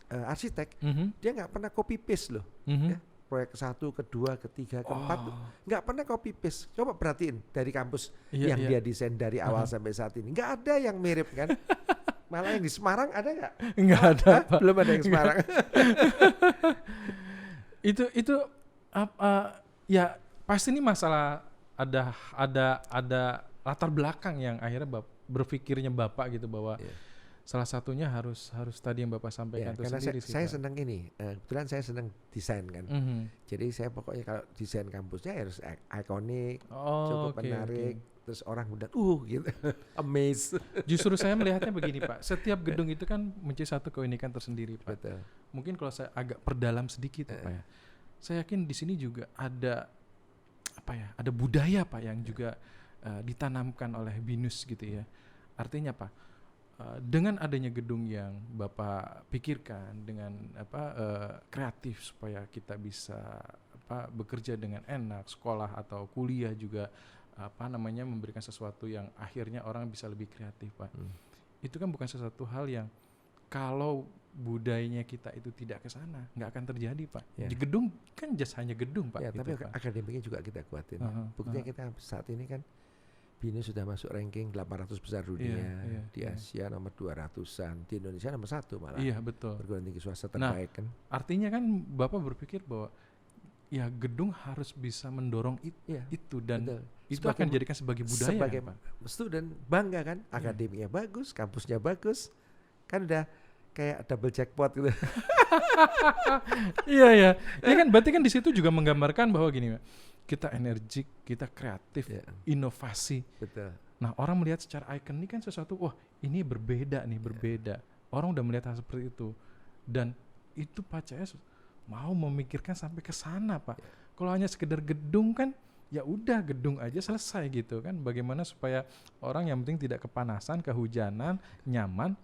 arsitek, dia nggak pernah copy paste loh. Ya. Proyek 1, kedua, ketiga, keempat tuh nggak pernah copy paste. Coba perhatiin dari kampus yang dia desain dari awal sampai saat ini, nggak ada yang mirip kan. Malah yang di Semarang ada nggak? Nggak ada. Belum ada yang Semarang. itu ya pasti ini masalah ada latar belakang yang akhirnya berpikirnya Bapak gitu bahwa salah satunya harus tadi yang Bapak sampaikan itu sendiri. Karena saya senang ini, kebetulan saya senang desain kan. Jadi saya pokoknya kalau desain kampusnya harus ikonik, cukup menarik, terus orang mudah gitu, amazed. Justru saya melihatnya begini Pak, setiap gedung itu kan mempunyai satu keunikan tersendiri Pak. Betul. Mungkin kalau saya agak perdalam sedikit Pak ya, saya yakin di sini juga ada ada budaya Pak yang juga ditanamkan oleh BINUS gitu ya. Artinya Pak, dengan adanya gedung yang Bapak pikirkan dengan kreatif supaya kita bisa bekerja dengan enak, sekolah atau kuliah juga memberikan sesuatu yang akhirnya orang bisa lebih kreatif Pak. Itu kan bukan sesuatu hal yang kalau budayanya kita itu tidak ke sana nggak akan terjadi Pak. Di gedung kan hanya gedung Pak. Tapi Pak. akademiknya juga kita kuatin. Buktinya kita saat ini kan BINUS sudah masuk ranking 800 besar dunia di Asia nomor 200-an, di Indonesia nomor 1 malah. Iya betul. Perguruan tinggi swasta terbaik kan. Artinya kan Bapak berpikir bahwa ya gedung harus bisa mendorong itu dan itu akan dijadikan sebagai budaya. Sebagai student bangga kan, akademiknya bagus, kampusnya bagus, kan udah kayak double jackpot gitu. Iya kan berarti kan di situ juga menggambarkan bahwa gini Pak. Kita energik, kita kreatif, inovasi. Betul. Nah orang melihat secara icon ini kan sesuatu, wah ini berbeda. Orang udah melihat hal seperti itu. Dan itu Pak CS mau memikirkan sampai ke sana Pak. Kalau hanya sekedar gedung kan, ya udah gedung aja selesai gitu kan. Bagaimana supaya orang yang penting tidak kepanasan, kehujanan, nyaman,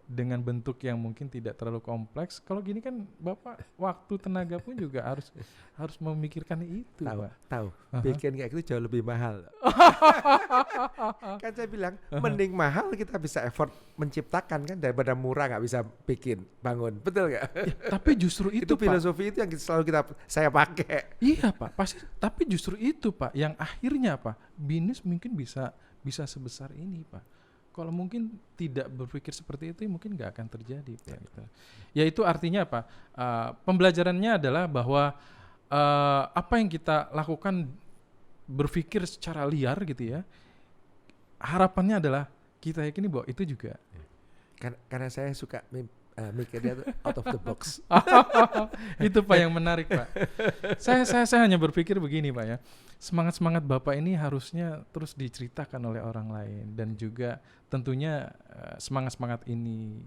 dengan bentuk yang mungkin tidak terlalu kompleks. Kalau gini kan Bapak waktu tenaga pun juga harus memikirkan itu. Tahu. Bikin kayak gitu jauh lebih mahal. Kan saya bilang mending mahal kita bisa effort menciptakan kan daripada murah nggak bisa bangun. Betul nggak? Ya, tapi justru itu Pak. Filosofi itu yang selalu saya pakai. Iya Pak, pasti. Tapi justru itu Pak yang akhirnya BINUS mungkin bisa sebesar ini Pak. Kalau mungkin tidak berpikir seperti itu mungkin nggak akan terjadi Pak. Gitu. Ya itu artinya apa? Pembelajarannya adalah bahwa apa yang kita lakukan berpikir secara liar gitu ya. Harapannya adalah kita yakini bahwa itu juga. Karena saya suka mikirnya tuh out of the box. Itu Pak yang menarik Pak. Saya hanya berpikir begini Pak ya. Semangat Bapak ini harusnya terus diceritakan oleh orang lain, dan juga tentunya semangat ini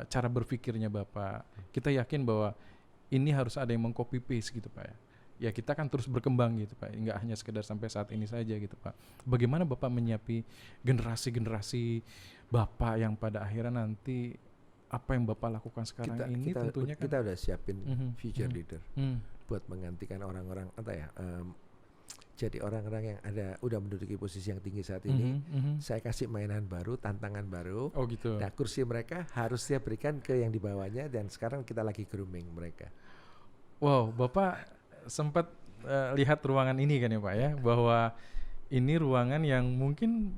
cara berpikirnya Bapak. Kita yakin bahwa ini harus ada yang meng-copy paste gitu Pak ya. Ya kita kan terus berkembang gitu Pak. Enggak hanya sekedar sampai saat ini saja gitu Pak. Bagaimana Bapak menyiapi generasi-generasi Bapak yang pada akhirnya nanti apa yang Bapak lakukan sekarang ini tentunya kan kita udah siapin future leader buat menggantikan orang-orang jadi orang-orang yang udah menduduki posisi yang tinggi saat ini. Saya kasih mainan baru, tantangan baru. Oh gitu. Nah, kursi mereka harus saya berikan ke yang di bawahnya, dan sekarang kita lagi grooming mereka. Wow, Bapak sempat lihat ruangan ini kan ya Pak ya, bahwa ini ruangan yang mungkin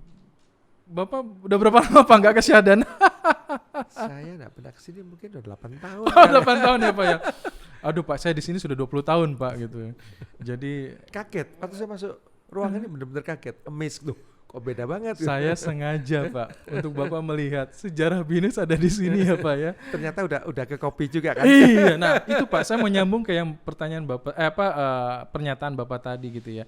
Bapak udah berapa lama Pak nggak ke Syahdan? Saya nggak pernah kesini mungkin udah 8 tahun. 8 tahun ya Pak ya. Aduh Pak, saya di sini sudah 20 tahun Pak gitu. Jadi kaget waktu saya masuk ruangan ini, benar-benar kaget, amazed loh. Kok beda banget. Saya sengaja Pak untuk Bapak melihat sejarah BINUS ada di sini ya Pak ya. Ternyata udah ke copy juga kan. Iya, nah itu Pak, saya mau nyambung ke yang pertanyaan Bapak pernyataan Bapak tadi gitu ya.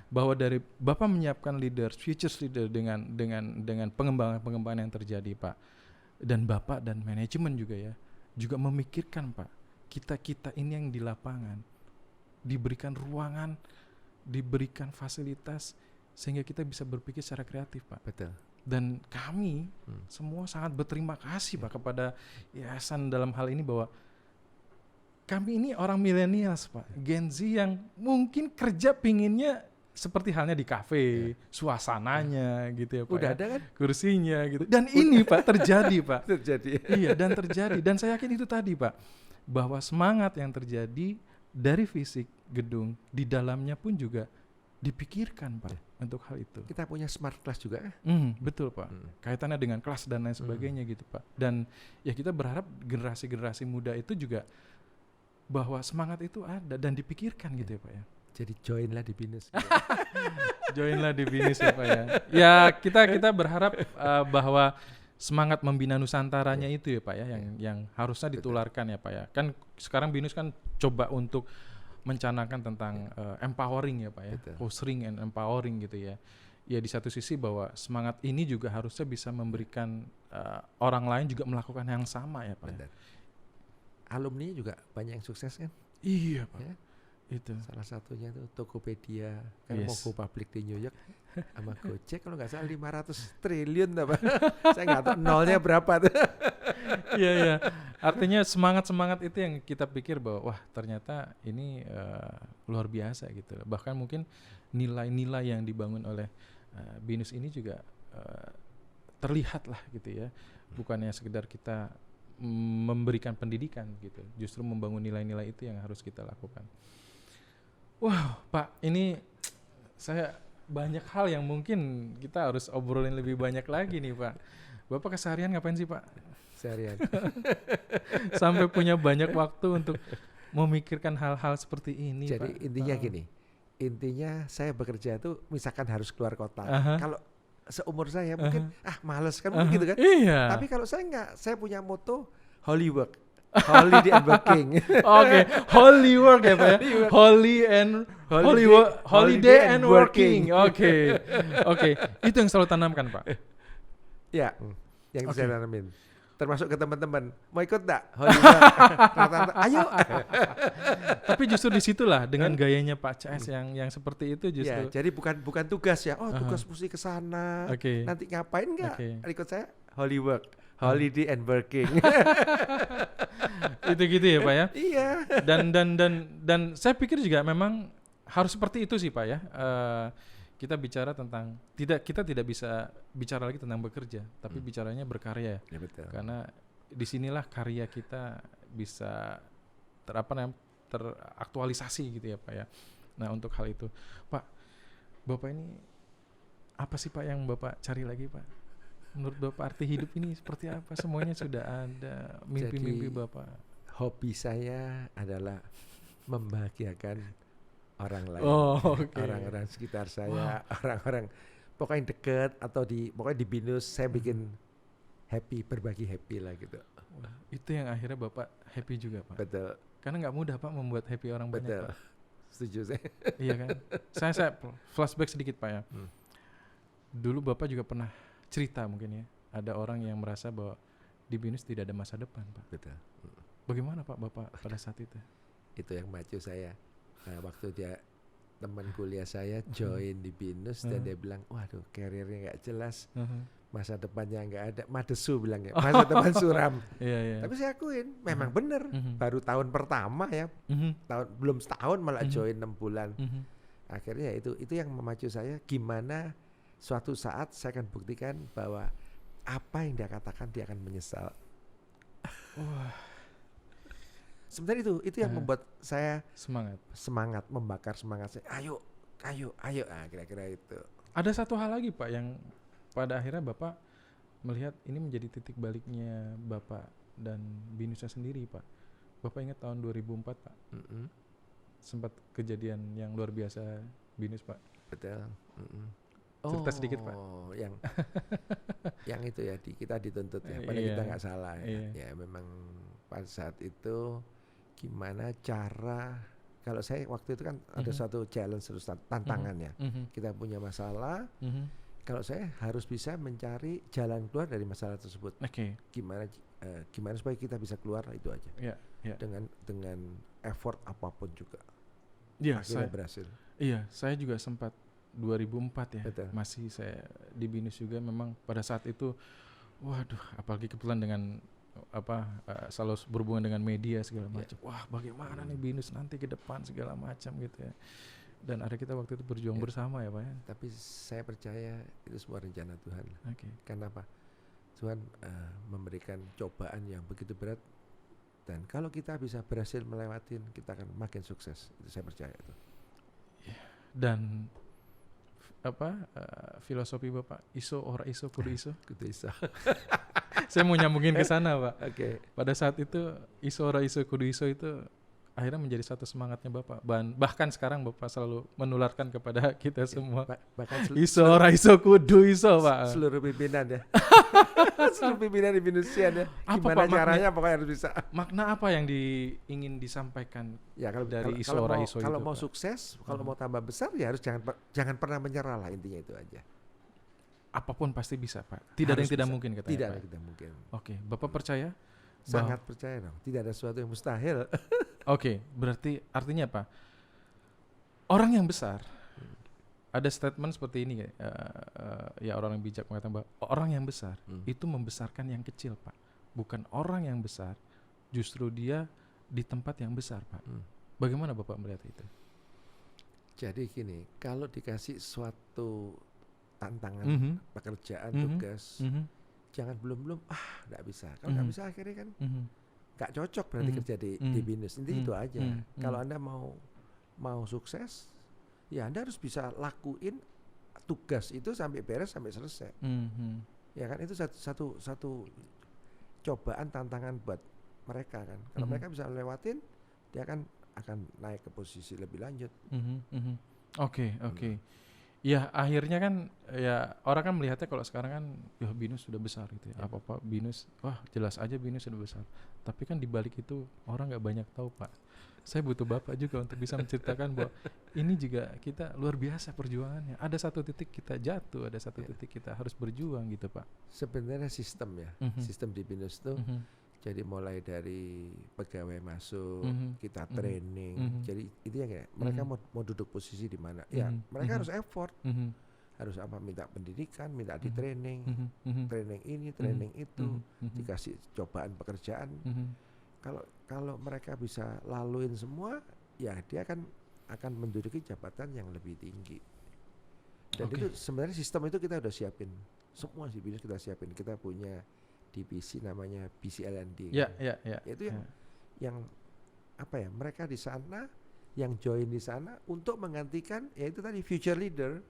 Bahwa dari Bapak menyiapkan future leader dengan pengembangan yang terjadi Pak. Dan Bapak dan manajemen juga ya, juga memikirkan Pak, kita ini yang di lapangan diberikan ruangan, diberikan fasilitas sehingga kita bisa berpikir secara kreatif Pak. Betul. Dan kami semua sangat berterima kasih Pak kepada yayasan dalam hal ini, bahwa kami ini orang milenials Pak, Gen Z yang mungkin kerja pinginnya seperti halnya di kafe, suasananya gitu ya Pak. Udah ya. ada kan? Kursinya gitu. Dan ini Pak terjadi Pak. Terjadi. Iya, dan terjadi. Dan saya yakin itu tadi Pak, bahwa semangat yang terjadi dari fisik gedung di dalamnya pun juga dipikirkan Pak untuk hal itu. Kita punya smart class juga. Betul Pak. Kaitannya dengan kelas dan lain sebagainya gitu Pak. Dan ya kita berharap generasi-generasi muda itu juga bahwa semangat itu ada dan dipikirkan gitu ya Pak ya. Jadi joinlah di BINUS. Joinlah di BINUS ya Pak ya. Ya kita berharap bahwa semangat membina Nusantaranya itu ya Pak ya, yang harusnya ditularkan ya Pak ya. Kan sekarang BINUS kan coba untuk mencanangkan tentang empowering ya Pak ya, fostering and empowering gitu ya. Ya di satu sisi bahwa semangat ini juga harusnya bisa memberikan orang lain juga melakukan yang sama ya Pak. Ya. Alumni juga banyak yang sukses kan? Iya Pak. Ya. Itu salah satunya tuh Tokopedia kan mau go public di New York sama Gojek kalau nggak salah 500 triliun apa. Saya nggak tahu nolnya berapa tuh. Iya. Artinya semangat itu yang kita pikir bahwa wah ternyata ini luar biasa gitu. Bahkan mungkin nilai-nilai yang dibangun oleh BINUS ini juga terlihat lah gitu ya. Bukannya sekedar kita memberikan pendidikan gitu. Justru membangun nilai-nilai itu yang harus kita lakukan. Wow, Pak, ini saya banyak hal yang mungkin kita harus obrolin lebih banyak lagi nih, Pak. Bapak keseharian ngapain sih, Pak? Seharian. Sampai punya banyak waktu untuk memikirkan hal-hal seperti ini, Jadi Pak. intinya gini, intinya saya bekerja itu misalkan harus keluar kota. Kalau seumur saya mungkin males kan mungkin gitu kan. Iya. Tapi kalau saya enggak, saya punya moto holy work. Holiday and working. Oke, holy work ya Pak ya. Holiday and working. Oke. Itu yang selalu tanamkan Pak. Ya, yang saya tanamin. Termasuk ke teman-teman, mau ikut enggak? Ayo. Tapi justru disitulah dengan gayanya Pak CS yang seperti itu justru. Ya, jadi bukan tugas ya. Oh, tugas mesti ke sana. Nanti ngapain enggak? Ikut saya holy work. Holiday and working. Itu gitu ya Pak ya. Iya. Dan saya pikir juga memang harus seperti itu sih Pak ya. Kita bicara tentang kita tidak bisa bicara lagi tentang bekerja, tapi bicaranya berkarya. Ya, betul. Karena disinilah karya kita bisa teraktualisasi gitu ya Pak ya. Nah untuk hal itu, Pak, Bapak ini apa sih Pak yang Bapak cari lagi Pak? Menurut Bapak arti hidup ini seperti apa? Semuanya sudah ada, mimpi-mimpi Bapak. Hobi saya adalah membahagiakan orang lain, orang-orang sekitar saya, orang-orang pokoknya dekat atau pokoknya di BINUS saya bikin happy, berbagi happy lah gitu. Itu yang akhirnya Bapak happy juga Pak. Betul. Karena nggak mudah Pak membuat happy orang banyak Betul. Pak. Setuju saya. Iya kan? Saya flashback sedikit Pak ya. Dulu Bapak juga pernah cerita mungkin ya, ada orang yang merasa bahwa di BINUS tidak ada masa depan Pak. Betul. Bagaimana Pak Bapak pada saat itu? Itu yang maju saya. Waktu dia teman kuliah saya join di BINUS dan dia bilang, waduh karirnya nggak jelas, masa depannya nggak ada, madesu bilangnya, masa depan suram. Iya. Tapi saya akuin, memang benar. Baru tahun pertama ya, belum setahun malah join 6 bulan. Akhirnya itu yang memacu saya, gimana suatu saat saya akan buktikan bahwa apa yang dia katakan dia akan menyesal. Wah. Sebenarnya itu yang membuat saya semangat, membakar semangat saya. Ayo. Kira-kira itu. Ada satu hal lagi Pak yang pada akhirnya Bapak melihat ini menjadi titik baliknya Bapak dan BINUSnya sendiri Pak. Bapak ingat tahun 2004 Pak? Sempat kejadian yang luar biasa BINUS Pak. Betul. Cerita sedikit Pak. Yang itu ya kita dituntut ya, padahal kita nggak salah ya. Ya memang pada saat itu gimana cara, kalau saya waktu itu kan ada suatu challenge, terus tantangannya. Kita punya masalah, kalau saya harus bisa mencari jalan keluar dari masalah tersebut. Gimana supaya kita bisa keluar, itu aja. Dengan effort apapun juga. Akhirnya berhasil. Iya, saya juga sempat 2004 ya. Betul. Masih saya di BINUS juga, memang pada saat itu waduh, apalagi kebetulan dengan selalu berhubungan dengan media segala macam. Wah, bagaimana nih BINUS nanti ke depan segala macam gitu ya. Dan ada kita waktu itu berjuang bersama ya Pak ya. Tapi saya percaya itu semua rencana Tuhan. Karena apa? Tuhan memberikan cobaan yang begitu berat, dan kalau kita bisa berhasil melewatin, kita akan makin sukses. Itu saya percaya itu. Dan filosofi Bapak, iso ora iso kudu iso. Kudu iso. Saya mau nyambungin ke sana Pak. Pada Pada saat itu iso ora iso kudu iso itu akhirnya menjadi satu semangatnya Bapak. Bahkan sekarang Bapak selalu menularkan kepada kita semua. Bahkan iso ora iso kudu iso Pak. Seluruh pimpinan ya. Seluruh pimpinan di BINUSian ya. Pak, Gimana caranya pokoknya harus bisa. Makna apa yang ingin disampaikan dari iso ora iso itu? Kalau mau sukses, kalau mau tambah besar ya harus jangan pernah menyerah lah, intinya itu aja. Apapun pasti bisa Pak. Tidak ada yang tidak mungkin katanya. Tidak ada yang tidak mungkin. Oke, Bapak percaya? Sangat percaya dong. Tidak ada sesuatu yang mustahil. Oke, berarti artinya apa? Orang yang besar, ada statement seperti ini ya orang yang bijak mengatakan bahwa orang yang besar itu membesarkan yang kecil Pak. Bukan orang yang besar, justru dia di tempat yang besar Pak. Bagaimana Bapak melihat itu? Jadi gini, kalau dikasih suatu tantangan, pekerjaan, tugas, jangan belum nggak bisa. Kalau nggak bisa akhirnya kan nggak cocok berarti kerja di BINUS. Intinya itu aja. Kalau Anda mau sukses, ya Anda harus bisa lakuin tugas itu sampai beres, sampai selesai. Ya kan, itu satu cobaan, tantangan buat mereka kan. Kalau mereka bisa lewatin, dia akan naik ke posisi lebih lanjut. Oke. Ya akhirnya kan ya orang kan melihatnya kalau sekarang kan ya BINUS sudah besar gitu ya. Apa-apa BINUS, wah jelas aja BINUS sudah besar. Tapi kan di balik itu orang nggak banyak tahu Pak. Saya butuh Bapak juga untuk bisa menceritakan bahwa ini juga kita luar biasa perjuangannya. Ada satu titik kita jatuh, ada satu titik kita harus berjuang gitu Pak. Sebenarnya sistem ya, sistem di BINUS itu jadi mulai dari pegawai masuk, kita training. Jadi itu ya kayak mereka mau duduk posisi di mana? Ya mereka harus effort, harus minta pendidikan, minta di training, training ini, training itu, dikasih cobaan pekerjaan. Kalau mereka bisa laluin semua, ya dia akan menduduki jabatan yang lebih tinggi. Dan itu sebenarnya sistem itu kita udah siapin, semua sih BINUS kita siapin. Kita punya divisi namanya BCLND. Itu yang apa ya? Mereka di sana, yang join di sana untuk menggantikan, yaitu tadi future leader.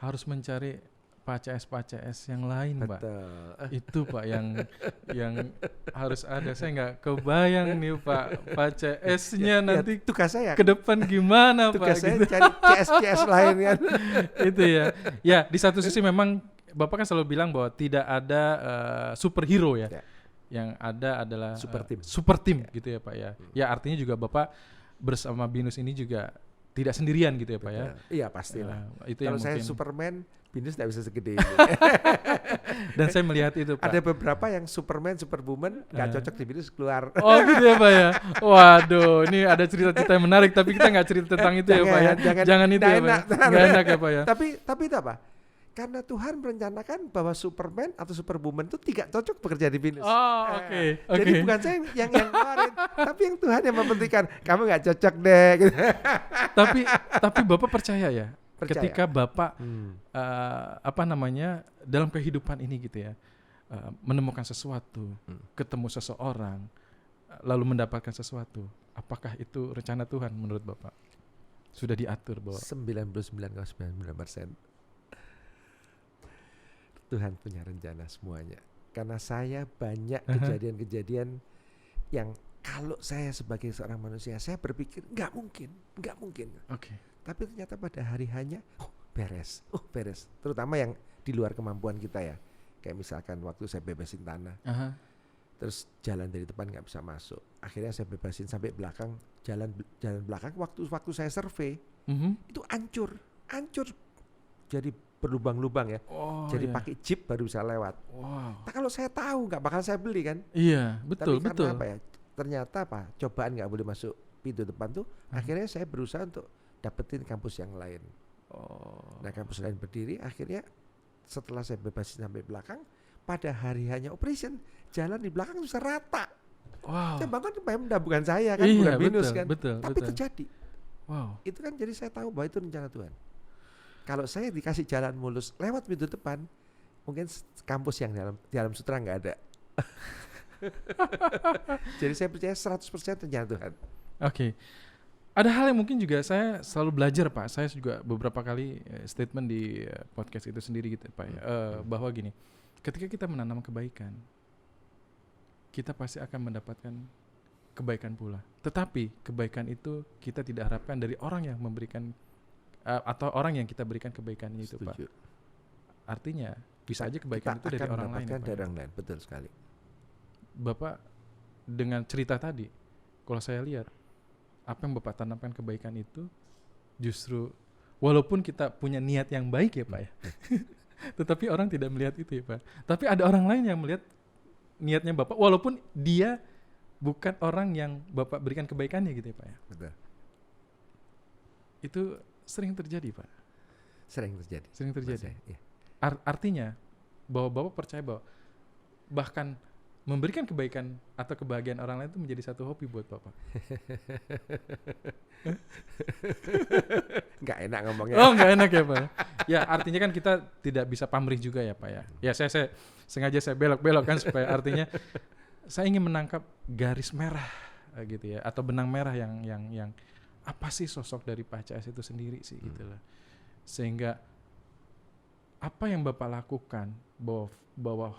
Harus mencari Pak CS yang lain, Pak. Itu Pak yang harus ada. Saya nggak kebayang nih Pak CS-nya nanti tugas saya ke depan gimana tugas Pak. Saya gitu. Cari CS lain kan. Itu ya. Ya di satu sisi memang Bapak kan selalu bilang bahwa tidak ada superhero ya. yang ada adalah super team gitu ya Pak ya. Ya artinya juga Bapak bersama Binus ini juga tidak sendirian gitu ya Pak ya. Iya pastilah. Itu kalau yang saya mungkin Superman, Binus tidak bisa segede ini. dan saya melihat itu Pak. Ada beberapa yang Superman, Superwoman nggak cocok di Binus keluar. Oh gitu ya Pak ya. Waduh, ini ada cerita-cerita yang menarik tapi kita nggak cerita tentang itu ya Pak ya. Jangan itu ya Pak. Nggak enak ya Pak ya. Tapi itu apa? Karena Tuhan merencanakan bahwa Superman atau Superwoman itu tidak cocok bekerja di Binus. Oh, oke. Jadi bukan saya yang keluarin, tapi yang Tuhan yang mementingkan. Kamu nggak cocok deh. Gitu. tapi Bapak percaya ya, ketika Bapak dalam kehidupan ini gitu ya, menemukan sesuatu, ketemu seseorang, lalu mendapatkan sesuatu, apakah itu rencana Tuhan menurut Bapak? Sudah diatur bahwa 99,99% Tuhan punya rencana semuanya. Karena saya banyak kejadian-kejadian yang kalau saya sebagai seorang manusia, saya berpikir nggak mungkin. Oke. Tapi ternyata pada hari hanya beres. Terutama yang di luar kemampuan kita ya. Kayak misalkan waktu saya bebasin tanah, terus jalan dari depan nggak bisa masuk. Akhirnya saya bebasin sampai belakang, jalan belakang. Waktu saya survei, itu hancur. Jadi berlubang-lubang ya. Jadi pakai jeep baru bisa lewat. Nah, kalau saya tahu nggak bakal saya beli kan. Iya, betul. Karena apa ya? Ternyata cobaan nggak boleh masuk pintu depan tuh. Akhirnya saya berusaha untuk dapetin kampus yang lain. Nah, kampus lain berdiri. Akhirnya setelah saya bebasin sampai belakang, pada hari hanya operation, jalan di belakang bisa rata. Saya bangun ke Pemda, bukan saya kan, bukan Binus kan. Tapi terjadi. Itu kan jadi saya tahu bahwa itu rencana Tuhan. Kalau saya dikasih jalan mulus lewat pintu depan, mungkin kampus yang dalam sutra nggak ada. Jadi saya percaya 100% rencana Tuhan. Oke. Ada hal yang mungkin juga saya selalu belajar Pak. Saya juga beberapa kali statement di podcast itu sendiri gitu Pak ya. Bahwa gini, ketika kita menanam kebaikan, kita pasti akan mendapatkan kebaikan pula. Tetapi kebaikan itu kita tidak harapkan dari orang yang memberikan atau orang yang kita berikan kebaikannya itu Pak. Artinya bisa aja kebaikan itu dari orang lain. Dari orang lain, betul sekali. Bapak dengan cerita tadi, kalau saya lihat apa yang Bapak tanamkan kebaikan itu justru walaupun kita punya niat yang baik ya Pak ya. Tetapi orang tidak melihat itu ya Pak. Tapi ada orang lain yang melihat niatnya Bapak walaupun dia bukan orang yang Bapak berikan kebaikannya gitu ya Pak ya. Betul. Itu sering terjadi Pak. Sering terjadi. Ya. Artinya bahwa Bapak percaya bahwa bahkan memberikan kebaikan atau kebahagiaan orang lain itu menjadi satu hobi buat Bapak. Nggak enak ngomongnya. Nggak enak ya Pak. Ya artinya kan kita tidak bisa pamrih juga ya Pak ya. Ya saya sengaja saya belok-belok kan supaya artinya saya ingin menangkap garis merah gitu ya atau benang merah yang apa sih sosok dari Pak CS itu sendiri sih gitu loh. Sehingga apa yang Bapak lakukan bahwa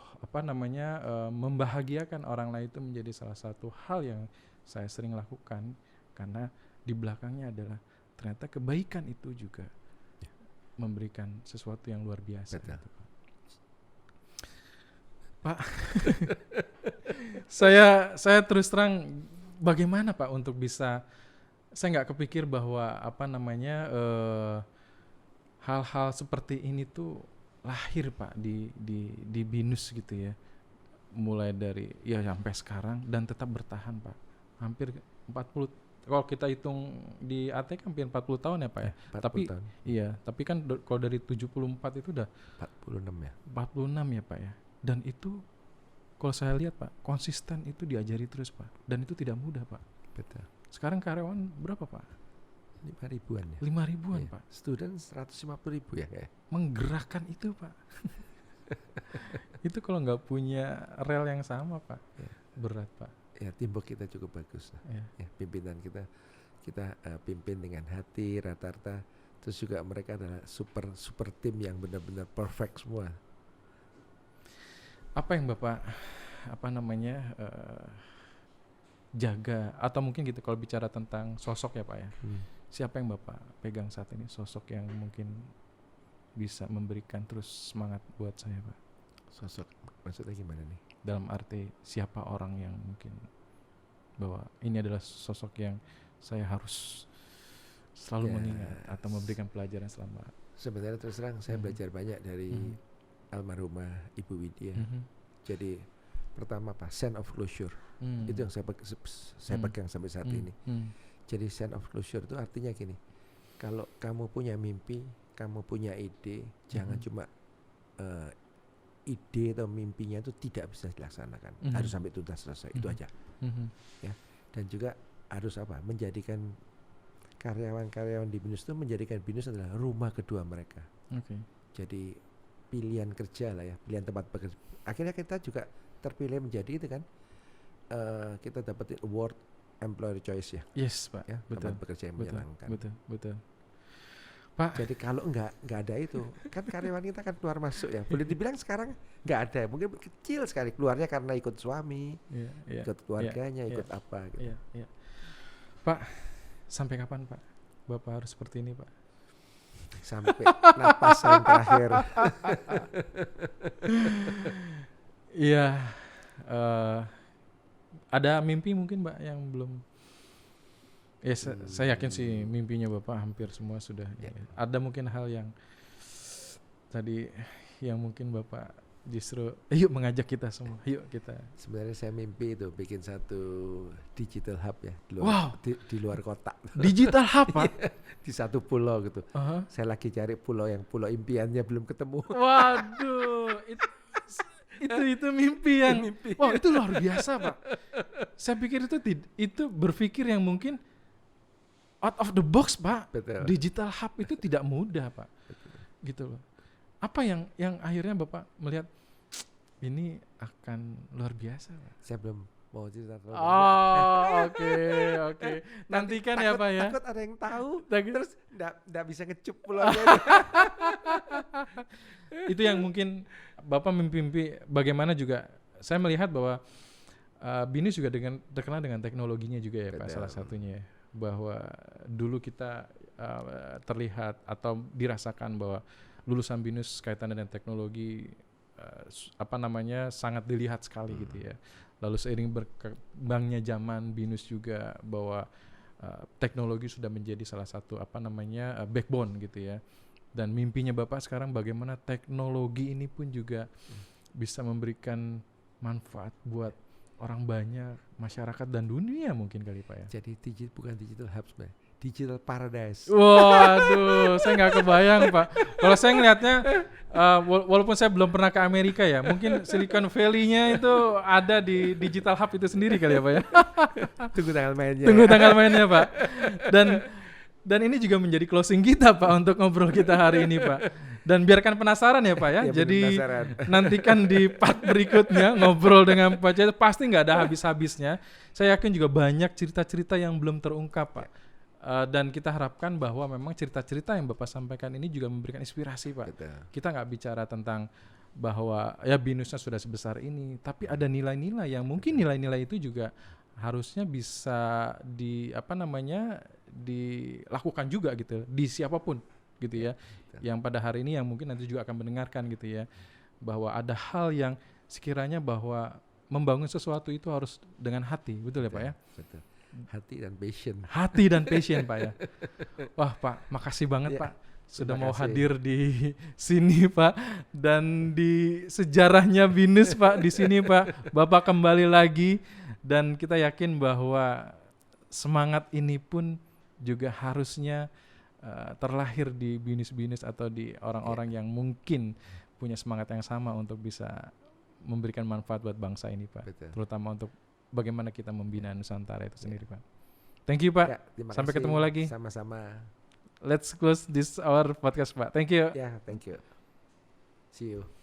membahagiakan orang lain itu menjadi salah satu hal yang saya sering lakukan karena di belakangnya adalah ternyata kebaikan itu juga memberikan sesuatu yang luar biasa gitu, Pak. saya terus terang bagaimana Pak untuk bisa saya nggak kepikir bahwa hal-hal seperti ini tuh lahir Pak di Binus gitu ya, mulai dari ya sampai sekarang dan tetap bertahan Pak, hampir 40 kalau kita hitung di ATK hampir 40 tahun ya Pak ya. Tapi tahun. Iya, tapi kan kalau dari 74 itu udah 46 ya. 46 ya Pak ya. Dan itu kalau saya lihat Pak, konsisten itu diajari terus Pak, dan itu tidak mudah Pak. Betul. Sekarang karyawan berapa Pak? 5.000-an ya. 5.000-an ya. Pak. Student 150.000 ya kayak. Menggerakkan itu Pak. Itu kalau nggak punya rel yang sama Pak, ya. Berat Pak. Ya teamwork kita cukup bagus. Ya, pimpinan kita pimpin dengan hati rata-rata. Terus juga mereka adalah super tim yang benar-benar perfect semua. Apa yang Bapak jaga atau mungkin gitu kalau bicara tentang sosok ya Pak ya. Siapa yang Bapak pegang saat ini, sosok yang mungkin bisa memberikan terus semangat buat saya Pak? Sosok maksudnya gimana nih? dalam arti siapa orang yang mungkin bahwa ini adalah sosok yang saya harus selalu mengingat atau memberikan pelajaran selama. Sebenarnya terus terang saya belajar banyak dari almarhumah Ibu Widya. Jadi pertama sense of closure. Itu yang saya pegang sampai saat ini. Jadi sense of closure itu artinya gini. Kalau kamu punya mimpi, kamu punya ide, jangan cuma ide atau mimpinya itu tidak bisa dilaksanakan, harus sampai tuntas selesai, itu aja. Ya. Dan juga harus menjadikan karyawan-karyawan di BINUS itu menjadikan BINUS adalah rumah kedua mereka. Jadi pilihan kerja lah ya, pilihan tempat bekerja. Akhirnya kita juga terpilih menjadi itu kan, kita dapat award employer choice ya. Yes Pak, ya, betul. Tempat bekerja yang menyenangkan. Betul. Pak. Jadi kalau nggak ada itu, kan karyawan kita kan keluar masuk ya. Boleh dibilang sekarang nggak ada, mungkin kecil sekali keluarnya karena ikut suami, ikut keluarganya, ikut apa. Gitu. Pak, sampai kapan Pak? Bapak harus seperti ini Pak? Sampai napas saya yang terakhir. Iya, ada mimpi mungkin Pak yang belum. Ya, saya yakin sih mimpinya Bapak hampir semua sudah. Ada mungkin hal yang tadi yang mungkin Bapak justru yuk mengajak kita semua, yuk kita. Sebenarnya saya mimpi itu bikin satu digital hub ya di luar kota. Digital hub Pak? Di satu pulau gitu. Saya lagi cari pulau impiannya belum ketemu. Waduh, itu mimpi yang wah itu luar biasa Pak. Saya pikir itu berpikir yang mungkin out of the box Pak. Betul. Digital hub itu tidak mudah Pak. Betul. Gitu loh. Apa yang akhirnya Bapak melihat ini akan luar biasa Pak? Saya belum mau cerita. Oke. Nantikan ya Pak ya. Takut ada yang tahu. Terus enggak bisa ngecup pulau. Itu yang mungkin Bapak mimpi bagaimana juga saya melihat bahwa BINUS juga terkenal dengan teknologinya juga ya Pak, salah satunya ya. Bahwa dulu kita terlihat atau dirasakan bahwa lulusan BINUS kaitan dengan teknologi sangat dilihat sekali gitu ya. Lalu seiring berkembangnya zaman BINUS juga bahwa teknologi sudah menjadi salah satu backbone gitu ya. Dan mimpinya Bapak sekarang bagaimana teknologi ini pun juga bisa memberikan manfaat buat orang banyak, masyarakat dan dunia mungkin kali Pak ya. Jadi bukan digital hub sebenarnya, digital paradise. Waduh, saya nggak kebayang Pak. Kalau saya ngelihatnya, walaupun saya belum pernah ke Amerika ya, mungkin Silicon Valley-nya itu ada di digital hub itu sendiri kali ya Pak ya. Tunggu tanggal mainnya Pak. Dan ini juga menjadi closing kita Pak untuk ngobrol kita hari ini Pak. Dan biarkan penasaran ya Pak ya. Jadi nantikan di part berikutnya ngobrol dengan Pak Jaya pasti nggak ada habis-habisnya. Saya yakin juga banyak cerita-cerita yang belum terungkap Pak. Dan kita harapkan bahwa memang cerita-cerita yang Bapak sampaikan ini juga memberikan inspirasi Pak. Betul. Kita nggak bicara tentang bahwa ya BINUSnya sudah sebesar ini, tapi ada nilai-nilai yang mungkin nilai-nilai itu juga harusnya bisa dilakukan juga gitu di siapapun gitu ya. Yang pada hari ini yang mungkin nanti juga akan mendengarkan gitu ya, bahwa ada hal yang sekiranya bahwa membangun sesuatu itu harus dengan hati, betul ya Pak ya? Betul. Hati dan passion Pak ya. Wah Pak, makasih banget Pak sudah mau hadir di sini Pak, dan di sejarahnya BINUS Pak di sini Pak. Bapak kembali lagi dan kita yakin bahwa semangat ini pun juga harusnya terlahir di BINUS atau di orang-orang yang mungkin punya semangat yang sama untuk bisa memberikan manfaat buat bangsa ini Pak. Betul. Terutama untuk bagaimana kita membina Nusantara itu sendiri Pak. Thank you Pak. Sampai ketemu lagi. Sama-sama. Let's close this our podcast Pak. Thank you. Thank you. See you.